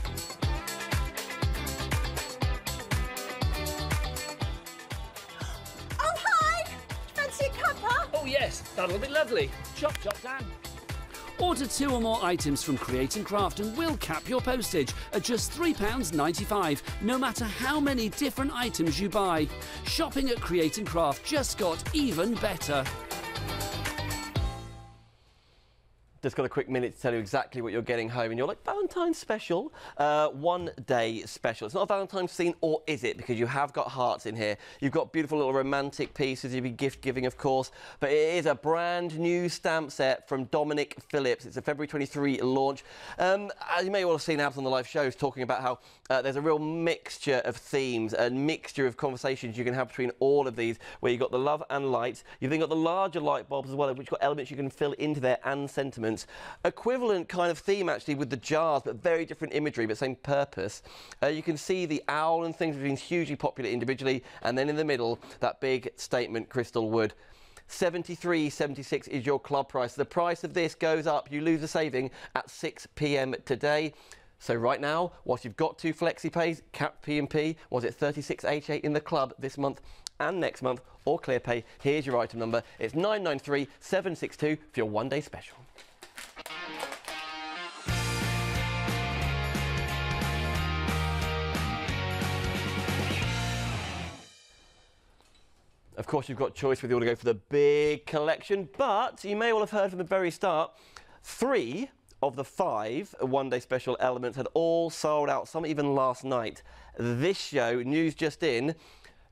Speaker 4: Oh, hi! Fancy a cuppa?
Speaker 3: Oh yes, that'll be lovely. Chop, chop, Dan. Order 2 or more items from Create and Craft and we'll cap your postage at just £3.95, no matter how many different items you buy. Shopping at Create and Craft just got even better.
Speaker 1: Just got a quick minute to tell you exactly what you're getting home, and you're like, Valentine's special? 1 day special. It's not a Valentine's scene, or is it? Because you have got hearts in here. You've got beautiful little romantic pieces. You'll be gift giving, of course, but it is a brand new stamp set from Dominic Phillips. It's a February 23 launch. As you may well have seen out on the live shows talking about how there's a real mixture of themes and mixture of conversations you can have between all of these, where you've got the love and light. You've then got the larger light bulbs as well, which got elements you can fill into there and sentiments. Equivalent kind of theme actually with the jars, but very different imagery, but same purpose. You can see the owl and things have been hugely popular individually, and then in the middle, that big statement crystal wood. $73.76 is your club price. The price of this goes up. You lose a saving at 6 p.m. today. So right now, whilst you've got 2 flexi pays, Cap P&P, was it 3688 in the club this month and next month, or ClearPay, here's your item number. It's 993762 for your one-day special. Of course, you've got choice whether you want to go for the big collection, but you may well have heard from the very start, 3 of the 5 one-day special elements had all sold out, some even last night. This show, news just in,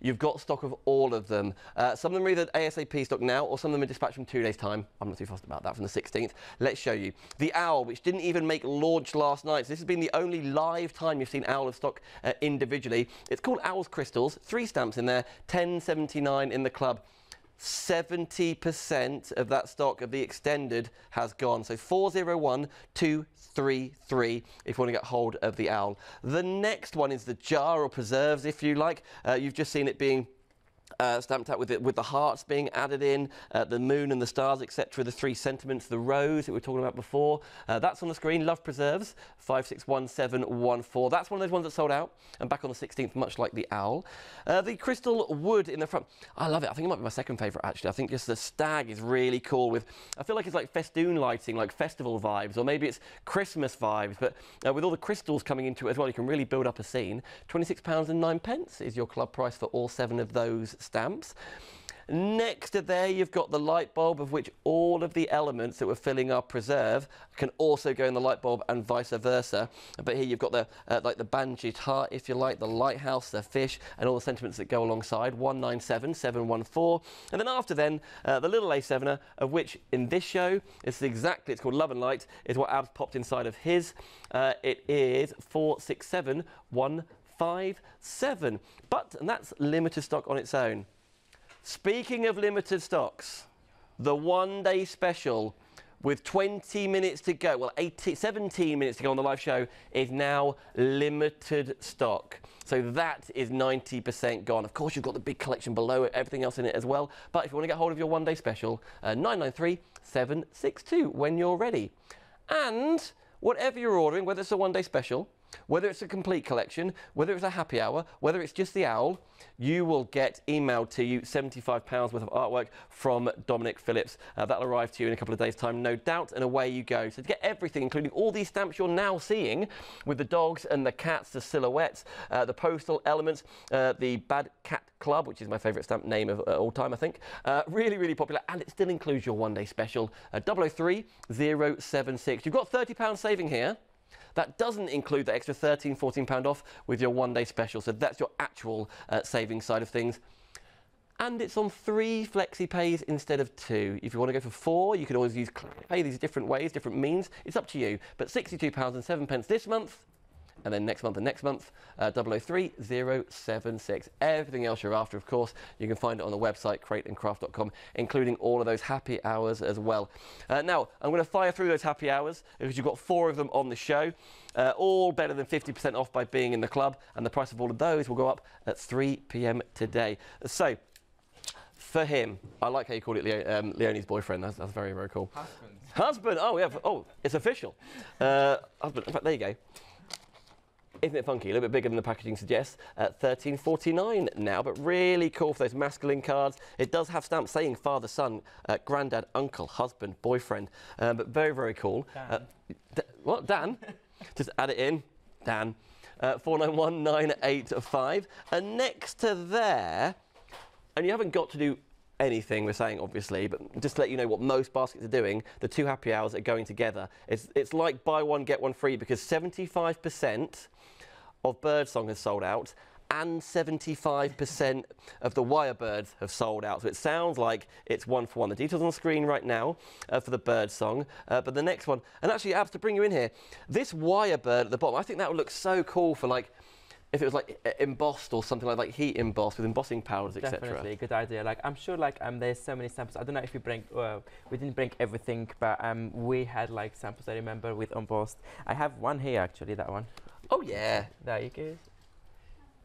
Speaker 1: you've got stock of all of them. Some of them are either ASAP stock now, or some of them are dispatched from 2 days' time. I'm not too fussed about that, from the 16th. Let's show you. The OWL, which didn't even make launch last night. So this has been the only live time you've seen OWL of stock individually. It's called OWL's Crystals. 3 stamps in there, $10.79 in the club. 70% of that stock of the extended has gone. So 401233 if you want to get hold of the OWL. The next one is the jar, or preserves if you like. You've just seen it being stamped out with the hearts being added in, the moon and the stars, etc. The 3 sentiments, the rose that we were talking about before. That's on the screen. Love Preserves, 561714. That's one of those ones that sold out, and back on the 16th, much like the OWL. The crystal wood in the front. I love it. I think it might be my second favourite, actually. I think just the stag is really cool. I feel like it's like festoon lighting, like festival vibes, or maybe it's Christmas vibes. But with all the crystals coming into it as well, you can really build up a scene. £26.09 is your club price for all 7 of those stamps. Next to there, you've got the light bulb, of which all of the elements that we're filling our preserve can also go in the light bulb, and vice versa. But here you've got the like the bandaged heart, if you like, the lighthouse, the fish, and all the sentiments that go alongside. 197714. And then after then, the little A7er, of which in this show it's called Love and Light, is what Ab's popped inside of his. It is 467157. And that's limited stock on its own. Speaking of limited stocks, the one-day special with 20 minutes to go, well, 17 minutes to go on the live show, is now limited stock. So that is 90% gone. Of course, you've got the big collection below it, everything else in it as well. But if you want to get hold of your one-day special, 993762 when you're ready. And whatever you're ordering, whether it's a one-day special, whether it's a complete collection, whether it's a happy hour, whether it's just the OWL, you will get emailed to you £75 worth of artwork from Dominic Phillips. That'll arrive to you in a couple of days' time, no doubt, and away you go. So to get everything, including all these stamps you're now seeing, with the dogs and the cats, the silhouettes, the postal elements, the Bad Cat Club, which is my favourite stamp name of all time, I think. Really, really popular, and it still includes your one-day special, 003076. You've got £30 saving here. That doesn't include the extra £13, £14 off with your one-day special. So that's your actual savings side of things. And it's on 3 flexi pays instead of 2. If you want to go for 4, you can always use pay these different ways, different means. It's up to you. But £62.07 this month, and then next month and next month, 003076. Everything else you're after, of course, you can find it on the website, createandcraft.com, including all of those happy hours as well. Now, I'm going to fire through those happy hours, because you've got 4 of them on the show, all better than 50% off by being in the club, and the price of all of those will go up at 3 p.m. today. So, for him, I like how you called it Leonie's boyfriend. That's very, very cool. Husband. Oh, yeah. Oh, it's official. Husband. In fact, there you go. Isn't it funky? A little bit bigger than the packaging suggests. At $13.49 now, but really cool for those masculine cards. It does have stamps saying father, son, granddad, uncle, husband, boyfriend, but very, very cool.
Speaker 2: Dan.
Speaker 1: What, Dan? Just add it in, Dan. 491985. And next to there, and you haven't got to do anything we're saying, obviously, but just to let you know what most baskets are doing, the 2 happy hours are going together. It's like buy one, get one free, because 75% of Birdsong has sold out, and 75% of the Wirebirds have sold out. So it sounds like it's 1 for 1. The details on the screen right now for the Birdsong, but the next one, and actually, Abs, to bring you in here, this Wirebird at the bottom, I think that would look so cool for, like, if it was like embossed or something like heat embossed with embossing powders, etc.
Speaker 2: Definitely a good idea. Like, I'm sure, like, there's so many samples. I don't know if we we didn't bring everything, but we had like samples, I remember, with embossed. I have one here actually, that one.
Speaker 1: Oh yeah.
Speaker 2: There you go.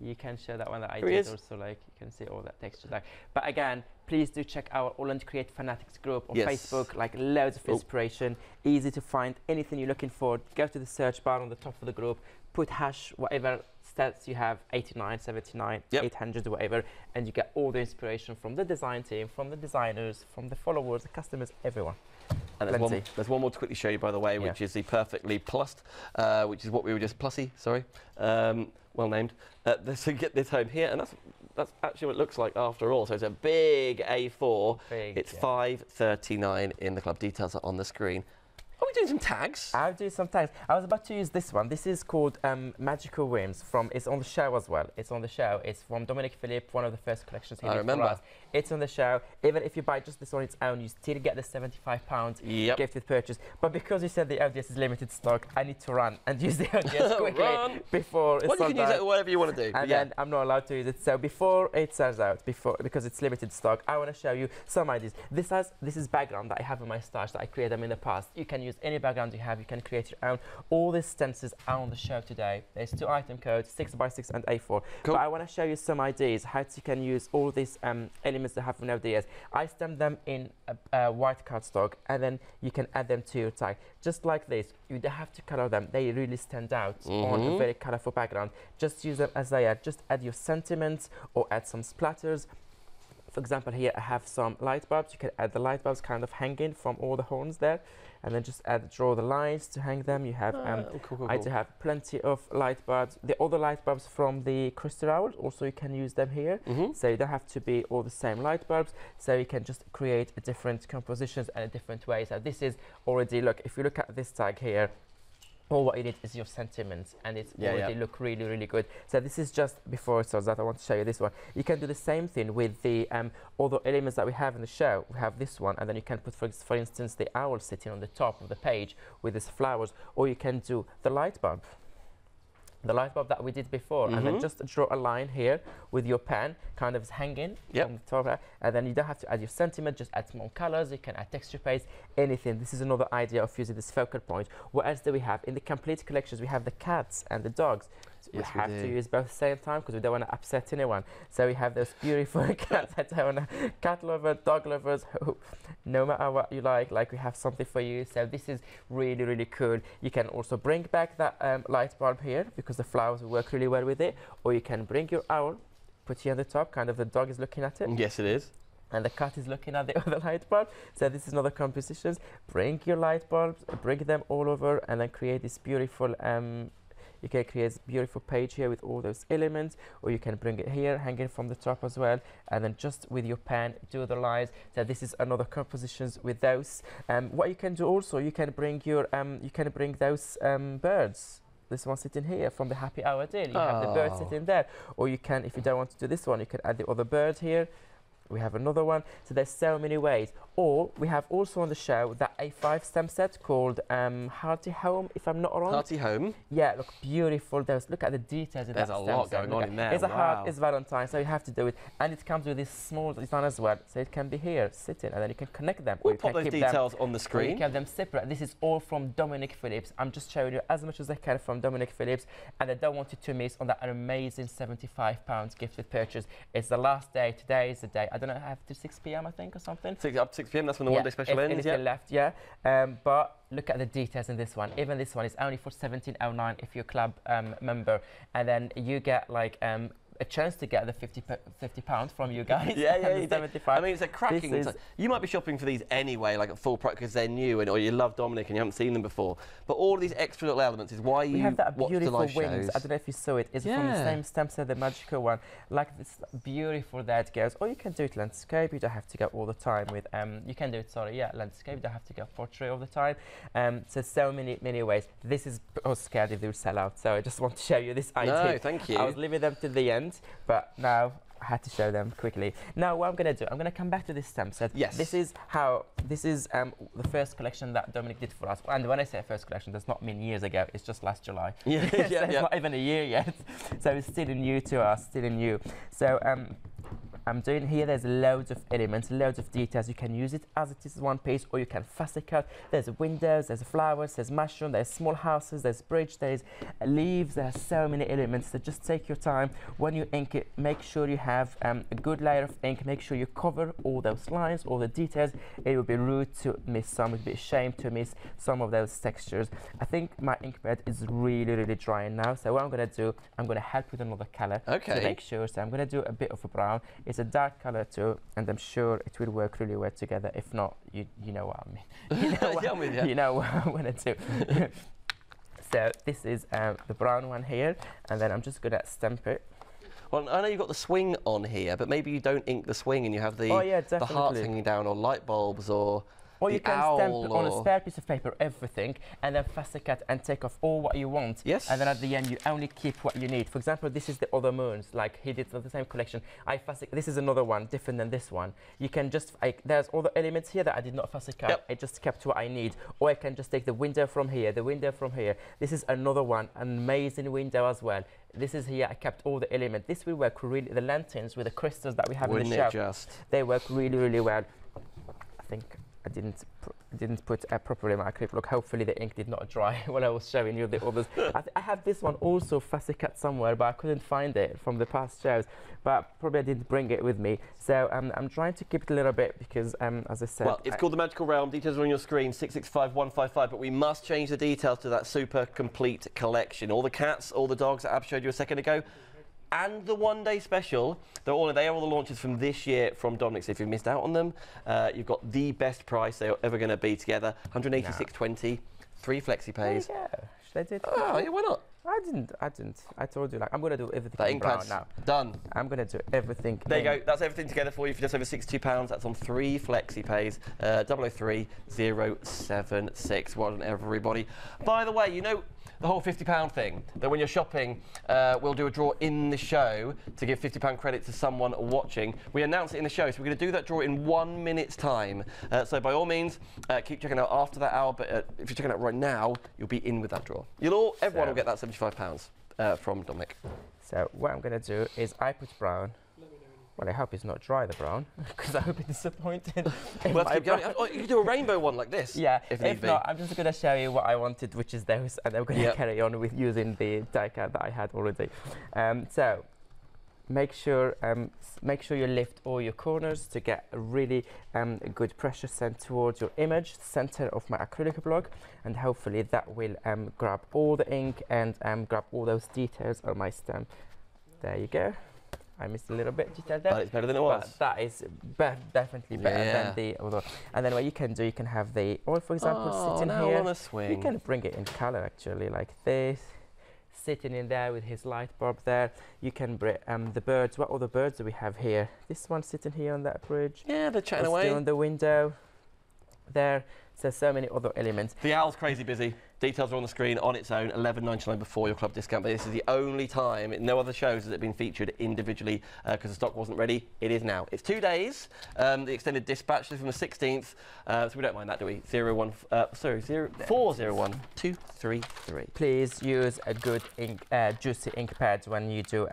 Speaker 2: You can share that one that I
Speaker 1: Here he
Speaker 2: did
Speaker 1: is.
Speaker 2: also, like you can see all that texture there. But again, please do check our AALL&Create Fanatics group on
Speaker 1: Yes.
Speaker 2: Facebook, like loads of inspiration, easy to find anything you're looking for. Go to the search bar on the top of the group, put hash whatever stats you have, 89, 79, 800, whatever, and you get all the inspiration from the design team, from the designers, from the followers, the customers, everyone.
Speaker 1: And there's one more to quickly show you, by the way, which is the perfectly plussed, which is what we were just plussy, sorry, well named. So get this home here, and that's actually what it looks like after all. So it's a big A4. It's $5.39 in the club. Details are on the screen. Are we doing some tags?
Speaker 2: I'll do some tags. I was about to use this one. This is called Magical Whims. It's on the show as well. It's on the show. It's from Dominic Phillips, one of the first collections he did for us. It's on the show. Even if you buy just this on its own, you still get the £75 gift with purchase. But because you said the LDS is limited stock, I need to run and use the LDS quickly before it's sold out.
Speaker 1: You can use it whatever you want to do.
Speaker 2: And then I'm not allowed to use it. So before it sells out, because it's limited stock, I want to show you some ideas. This is background that I have in my stash that I created them in the past. You can use any background you have. You can create your own. All these stencils are on the show today. There's 2 item codes, 6x6 and A4. Cool. But I want to show you some ideas how you can use all these elements that have no LDS. I stamp them in a white cardstock, and then you can add them to your tag. Just like this. You don't have to color them. They really stand out on a very colorful background. Just use them as they are. Just add your sentiments or add some splatters. For example, here I have some light bulbs. You can add the light bulbs kind of hanging from all the horns there, and then just draw the lines to hang them. You have I do have plenty of light bulbs. The other light bulbs from the crystal owls, also you can use them here. So you don't have to be all the same light bulbs. So you can just create different compositions and a different way. So this is already, look, if you look at this tag here, all what it is your sentiments, and it's already look really, really good. So this is just before it starts out. I want to show you this one. You can do the same thing with the other elements that we have in the show. We have this one, and then you can put, for instance, the owl sitting on the top of the page with these flowers, or you can do the light bulb. The light bulb that we did before, and then just draw a line here with your pen, kind of hanging on the top, and then you don't have to add your sentiment, just add some more colors. You can add texture paste, anything. This is another idea of using this focal point. What else do we have? In the complete collections, we have the cats and the dogs. So we have to use both at the same time because we don't want to upset anyone. So we have those beautiful cats. I don't want to cat lovers, dog lovers, no matter what you like we have something for you. So this is really, really cool. You can also bring back that light bulb here because the flowers will work really well with it. Or you can bring your owl, put it on the top, kind of the dog is looking at it.
Speaker 1: Yes, it is.
Speaker 2: And the cat is looking at the other light bulb. So this is another compositions. Bring your light bulbs, bring them all over, and then create this beautiful you can create a beautiful page here with all those elements, or you can bring it here, hang it from the top as well, and then just with your pen do the lines. So this is another compositions with those. What you can do also, you can bring your those birds. This one sitting here from the happy hour deal. You have the bird sitting there, or you can, if you don't want to do this one, you can add the other bird here. We have another one. So there's so many ways. Or we have also on the show that A5 stamp set called Hearty Home, if I'm not wrong.
Speaker 1: Hearty Home?
Speaker 2: Yeah, look, beautiful. Look at the details in that stamp set.
Speaker 1: There's a lot going on in there.
Speaker 2: It's a heart, it's Valentine, so you have to do it. And it comes with this small design as well. So it can be here, sitting, and then you can connect them.
Speaker 1: We'll pop those details on the screen.
Speaker 2: You can have them separate. This is all from Dominic Phillips. I'm just showing you as much as I can from Dominic Phillips. And I don't want you to miss on that amazing £75 gift with purchase. It's the last day. Today is the day. I don't know, I have to 6 p.m. I think or something.
Speaker 1: Up to 6 p.m. That's when the one-day special ends.
Speaker 2: Left, but look at the details in this one. Even this one is only for £17.09 if you're a club member, and then you get like a chance to get the £50 from you guys.
Speaker 1: Yeah. 75. I mean, it's a cracking. You might be shopping for these anyway, like at full price because they're new, or you love Dominic and you haven't seen them before. But all of these extra little elements is why you
Speaker 2: have that
Speaker 1: watch
Speaker 2: beautiful
Speaker 1: the live
Speaker 2: wings.
Speaker 1: shows.
Speaker 2: I don't know if you saw it. It's from the same stamp set, the magical one. Like this beautiful that goes. Or you can do it landscape. You don't have to go all the time with. You can do it. Landscape. You don't have to go portrait all the time. So many ways. This is. I was scared if they would sell out, so I just want to show you this idea.
Speaker 1: No, thank you.
Speaker 2: I was leaving them to the end, but now I had to show them quickly. Now what I'm going to do, I'm going to come back to this stamp set.
Speaker 1: Yes.
Speaker 2: This is the first collection that Dominic did for us. And when I say first collection, does not mean years ago. It's just last July. It's not even a year yet. So it's still new to us, still new. So I'm doing here, there's loads of elements, loads of details. You can use it as it is one piece, or you can fussy cut. There's windows, there's flowers, there's mushroom, there's small houses, there's bridge, there's leaves. There's so many elements. So just take your time when you ink it. Make sure you have a good layer of ink. Make sure you cover all those lines, all the details. It would be rude to miss some. It would be a shame to miss some of those textures. I think my ink pad is really drying now. So what I'm going to do, I'm going to help with another color to make sure. So I'm going to do a bit of a brown. It's a dark color too, and I'm sure it will work really well together. If not, you know what I mean. You know what, you know what I'm going to do. So this is the brown one here, and then I'm just going to stamp it.
Speaker 1: Well, I know you've got the swing on here, but maybe you don't ink the swing and you have the, the hearts hanging down, or light bulbs, or
Speaker 2: you can stamp on a spare piece of paper everything, and then fussy cut and take off all what you want.
Speaker 1: Yes.
Speaker 2: And then at the end you only keep what you need. For example, this is the other moons, like he did for the same collection. This is another one, different than this one. You can just, there's all the elements here that I did not fussy cut. I just kept what I need. Or I can just take the window from here, the window from here. This is another one, an amazing window as well. This is here, I kept all the elements. This will work really, the lanterns with the crystals that we have in the shelf. They work really well. I think I didn't put properly my acrylic block. Hopefully the ink did not dry when I was showing you the others. I have this one also fussy cut somewhere, but I couldn't find it from the past shows. But probably I didn't bring it with me. So I'm trying to keep it a little bit because, as I said...
Speaker 1: Well, it's called The Magical Realm. Details are on your screen, 665155. But we must change the details to that super complete collection. All the cats, all the dogs that Ab showed you a second ago, and the one-day special. They are all the launches from this year from Dominic. So if you've missed out on them, you've got the best price they're ever going to be together. 186.20, 3 flexi pays.
Speaker 2: Yeah, should I do it?
Speaker 1: Oh, yeah, why not?
Speaker 2: I didn't. I told you, like, I'm going to do everything in brown now.
Speaker 1: Done.
Speaker 2: I'm going to do everything.
Speaker 1: There you go. That's everything together for you for just over £62. That's on 3 flexi pays. 003076. Well done, everybody. By the way, you know the whole £50 thing, that when you're shopping, we'll do a draw in the show to give £50 credit to someone watching. We announce it in the show, so we're going to do that draw in 1 minute's time. So by all means, keep checking out after that hour, but if you're checking out right now, you'll be in with that draw. Everyone will get that £75 from Dominic.
Speaker 2: So what I'm going to do is I put brown. Well, I hope it's not dry, the brown, because I would be disappointed.
Speaker 1: Well, you can do a rainbow one like this.
Speaker 2: Yeah, if not, I'm just going to show you what I wanted, which is those, and I'm going to carry on with using the die cut that I had already. So make sure you lift all your corners to get a really good pressure sent towards your image, center of my acrylic block, and hopefully that will grab all the ink and grab all those details on my stamp. There you go. I missed a little bit detail there.
Speaker 1: But it's better than it was.
Speaker 2: But that is definitely better than the other. And then what you can do, you can have the oil, for example, sitting here.
Speaker 1: On a swing.
Speaker 2: You can bring it in color, actually, like this. Sitting in there with his light bulb there. You can bring the birds. What other birds do we have here? This one sitting here on that bridge.
Speaker 1: Yeah, they're chatting away.
Speaker 2: Still on the window there. So many other elements.
Speaker 1: The owl's crazy busy. Details are on the screen on its own, $11.99 before your club discount. But this is the only time, in no other shows has it been featured individually because the stock wasn't ready. It is now. It's 2 days. The extended dispatch is from the 16th, so we don't mind that, do we? 401233.
Speaker 2: Please use a good ink, juicy ink pad when you do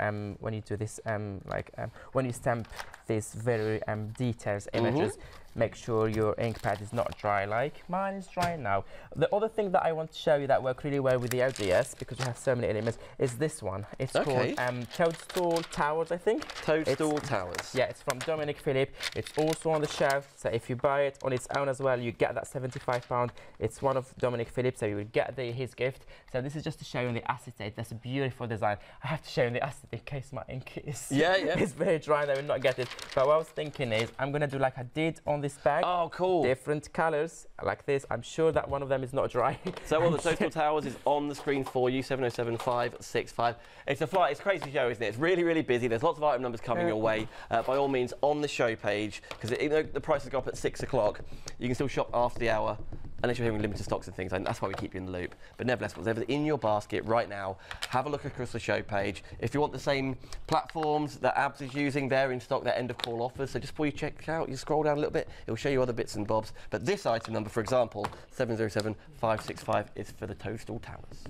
Speaker 2: this, when you stamp these very details images. Make sure your ink pad is not dry, like mine is dry now. The other thing that I want to show you that works really well with the ODS, because we have so many elements, is this one. It's called Toadstool Towers, I think.
Speaker 1: Toadstool Towers.
Speaker 2: Yeah, it's from Dominic Phillips. It's also on the shelf, so if you buy it on its own as well, you get that £75. It's one of Dominic Phillips, so you will get his gift. So this is just to show you the acetate. That's a beautiful design. I have to show you the acetate in case my ink is it's very dry and I will not get it. But what I was thinking is, I'm going to do like I did on this bag.
Speaker 1: Oh, cool.
Speaker 2: Different colours, like this. I'm sure that one of them is not dry.
Speaker 1: So all the Toadstool Towers is on the screen for you, 707-565. It's a crazy show, isn't it? It's really, really busy. There's lots of item numbers coming your way. By all means, on the show page, because even though the prices go up at 6 o'clock, you can still shop after the hour, unless you're having limited stocks and things, and that's why we keep you in the loop. But nevertheless, whatever's in your basket right now, have a look across the show page. If you want the same platforms that Abs is using, they're in stock, they're end of call offers. So just before you check out, you scroll down a little bit, it'll show you other bits and bobs. But this item number, for example, 707-565, is for the Toadstool Towers.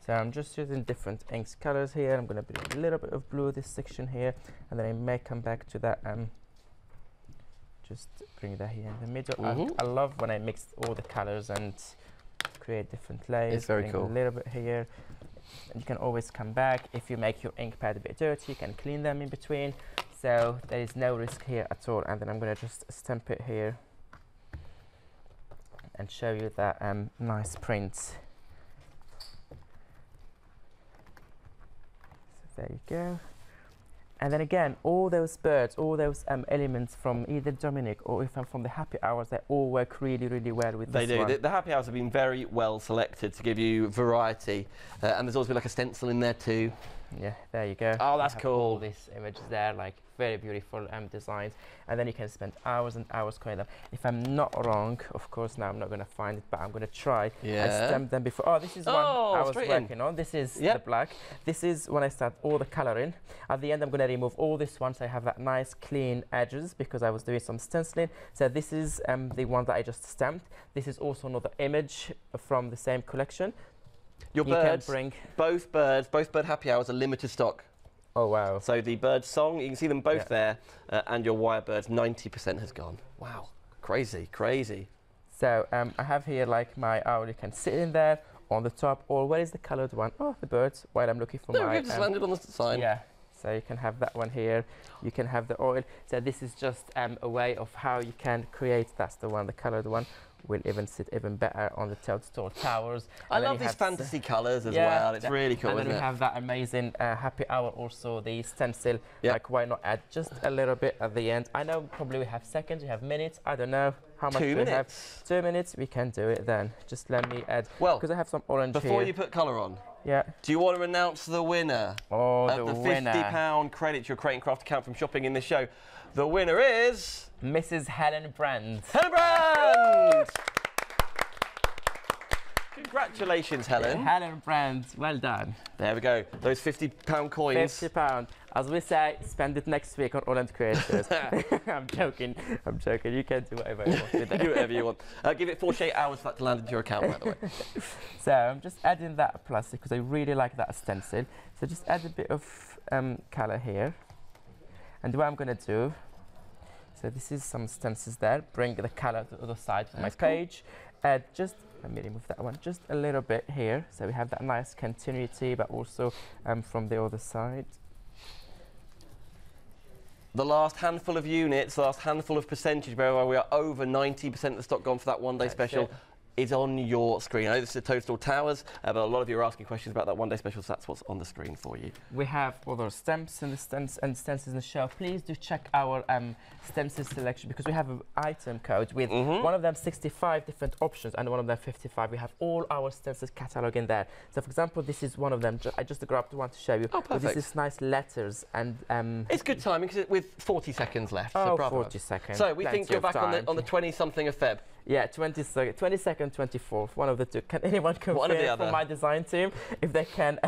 Speaker 2: So I'm just using different inks colors here. I'm going to put a little bit of blue this section here, and then I may come back to that. Just bring that here in the middle. I love when I mix all the colors and create different layers.
Speaker 1: It's very
Speaker 2: bring
Speaker 1: cool.
Speaker 2: A little bit here. And you can always come back. If you make your ink pad a bit dirty, you can clean them in between. So there is no risk here at all. And then I'm going to just stamp it here and show you that nice print. So there you go. And then again, all those birds, all those elements from either Dominic or if I'm from the happy hours, they all work really, really well with this one.
Speaker 1: They do. The happy hours have been very well selected to give you variety. And there's always been like a stencil in there too.
Speaker 2: Yeah, there you go.
Speaker 1: Oh, that's cool.
Speaker 2: All these images there, like very beautiful designs, and then you can spend hours and hours coloring them. If I'm not wrong, of course, now I'm not going to find it, but I'm going to try.
Speaker 1: Yeah.
Speaker 2: I stamped them before. Oh, this is one I was working on. This is the black. This is when I start all the coloring. At the end, I'm going to remove all this one, so I have that nice clean edges because I was doing some stenciling. So this is the one that I just stamped. This is also another image from the same collection.
Speaker 1: Your birds, both bird happy hours are limited stock.
Speaker 2: Oh wow.
Speaker 1: So the bird song, you can see them both there, and your wire birds, 90% has gone. Wow, crazy, crazy.
Speaker 2: So I have here like my owl, you can sit in there on the top, or where is the colored one? Oh, the birds, while I'm looking for my...
Speaker 1: No, just landed on the sign.
Speaker 2: Yeah, so you can have that one here, you can have the oil. So this is just a way of how you can create, that's the one, the colored one. Will even sit even better on the Toadstool Towers.
Speaker 1: I love these fantasy colours as well. It's really cool,
Speaker 2: and
Speaker 1: isn't
Speaker 2: then
Speaker 1: it?
Speaker 2: we have that amazing happy hour also, the stencil. Like, why not add just a little bit at the end? I know probably we have seconds, we have minutes. I don't know how much we have. 2 minutes, we can do it then. Just let me add, because I have some orange
Speaker 1: before
Speaker 2: here.
Speaker 1: you put colour on,
Speaker 2: do
Speaker 1: you want to announce the winner of the £50 credit your Create and Craft account from shopping in this show? The winner is...
Speaker 2: Mrs. Helen Brand.
Speaker 1: Helen Brand! Congratulations, Helen.
Speaker 2: Helen Brand, well done.
Speaker 1: There we go. Those £50 coins.
Speaker 2: £50. As we say, spend it next week on AALL&Create. I'm joking. I'm joking. You can do whatever you want with it.
Speaker 1: Do whatever you want. Give it 48 hours for that to land into your account, by the way.
Speaker 2: So I'm just adding that plastic because I really like that stencil. So just add a bit of colour here. And what I'm going to do, so this is some stencils there. Bring the colour to the other side of my page. Add just, let me remove that one, just a little bit here. So we have that nice continuity, but also from the other side.
Speaker 1: The last handful of units, the last handful of percentage, where we are over 90% of the stock gone for that one-day special, is on your screen. I know this is Toadstool Towers, but a lot of you are asking questions about that one-day special, so that's what's on the screen for you.
Speaker 2: We have other stamps and stencils in the show. Please do check our stencil selection because we have an item code with one of them 65 different options and one of them 55. We have all our stencils catalog in there. So, for example, this is one of them. I just grabbed one to show you.
Speaker 1: Oh, perfect.
Speaker 2: This is nice letters and...
Speaker 1: it's good timing because with 40 seconds left.
Speaker 2: Oh,
Speaker 1: so
Speaker 2: 40 seconds.
Speaker 1: So we think you're back on the 20-something of Feb.
Speaker 2: Yeah, 22nd, 24th, one of the two. Can anyone confirm from my design team if they can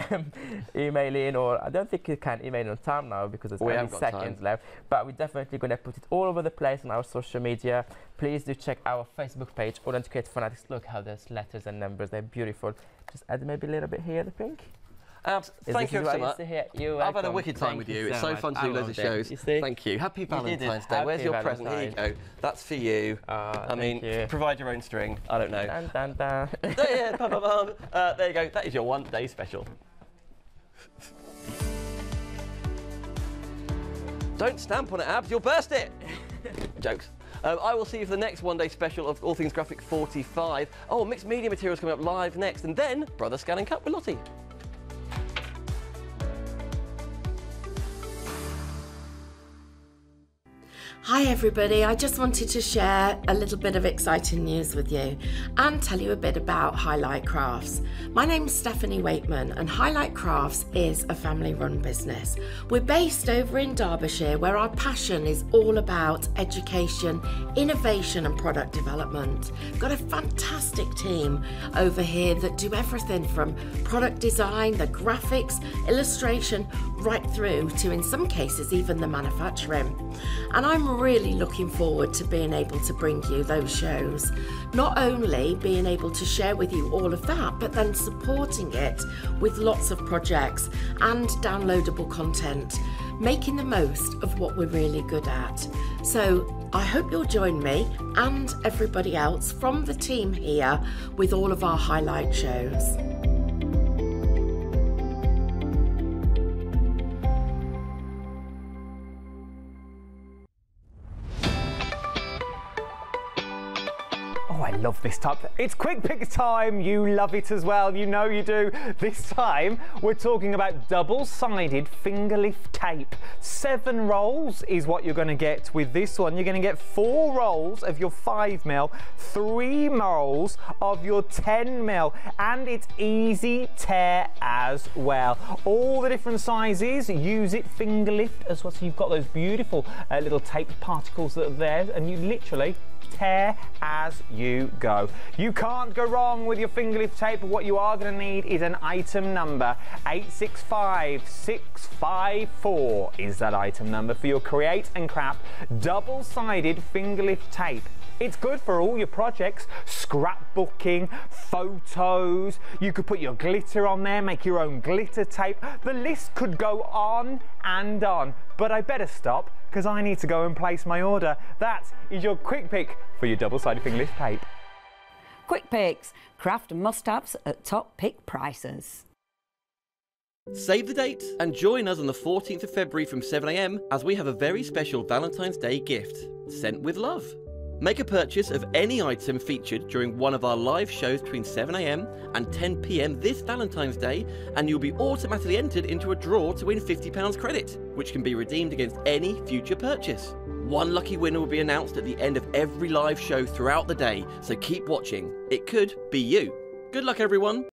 Speaker 2: email in, or I don't think you can email on time now because there's only seconds left, but we're definitely going to put it all over the place on our social media. Please do check our Facebook page, AALL&Create Fanatics. Look how there's letters and numbers, they're beautiful. Just add maybe a little bit here, the pink.
Speaker 1: Thank you so much. I've had a wicked time with you. It's so fun to do loads of shows. Thank you. Happy Valentine's Day. Where's your present? Here you go. That's for you. I mean, provide your own string. I don't know.
Speaker 2: Dun, dun, dun.
Speaker 1: There you go. That is your one-day special. Don't stamp on it, Abs. You'll burst it. Jokes. I will see you for the next one-day special of All Things Graphic 45. Oh, mixed media materials coming up live next, and then Brother Scan and Cut with Lottie.
Speaker 5: Hi everybody, I just wanted to share a little bit of exciting news with you and tell you a bit about Highlight Crafts. My name's Stephanie Waitman and Highlight Crafts is a family-run business. We're based over in Derbyshire where our passion is all about education, innovation and product development. We've got a fantastic team over here that do everything from product design, the graphics, illustration, right through to, in some cases, even the manufacturing. And I'm really looking forward to being able to bring you those shows. Not only being able to share with you all of that, but then supporting it with lots of projects and downloadable content, making the most of what we're really good at. So I hope you'll join me and everybody else from the team here with all of our highlight shows.
Speaker 6: Oh, I love this type. It's quick pick time. You love it as well. You know you do. This time we're talking about double-sided finger lift tape. 7 rolls is what you're going to get with this one. You're going to get 4 rolls of your 5mm, 3 rolls of your 10mm, and it's easy tear as well. All the different sizes, use it finger lift as well. So you've got those beautiful little tape particles that are there, and you literally tear as you go. You can't go wrong with your finger lift tape, but what you are going to need is an item number. 865654 is that item number for your Create and Craft double-sided finger lift tape. It's good for all your projects, scrapbooking, photos. You could put your glitter on there, make your own glitter tape. The list could go on and on, but I better stop because I need to go and place my order. That is your quick pick for your double-sided finger lift tape.
Speaker 7: Quick picks, craft must-haves at top pick prices.
Speaker 1: Save the date and join us on the 14th of February from 7 AM as we have a very special Valentine's Day gift sent with love. Make a purchase of any item featured during one of our live shows between 7 AM and 10 PM this Valentine's Day, and you'll be automatically entered into a draw to win £50 credit, which can be redeemed against any future purchase. One lucky winner will be announced at the end of every live show throughout the day, so keep watching. It could be you. Good luck, everyone.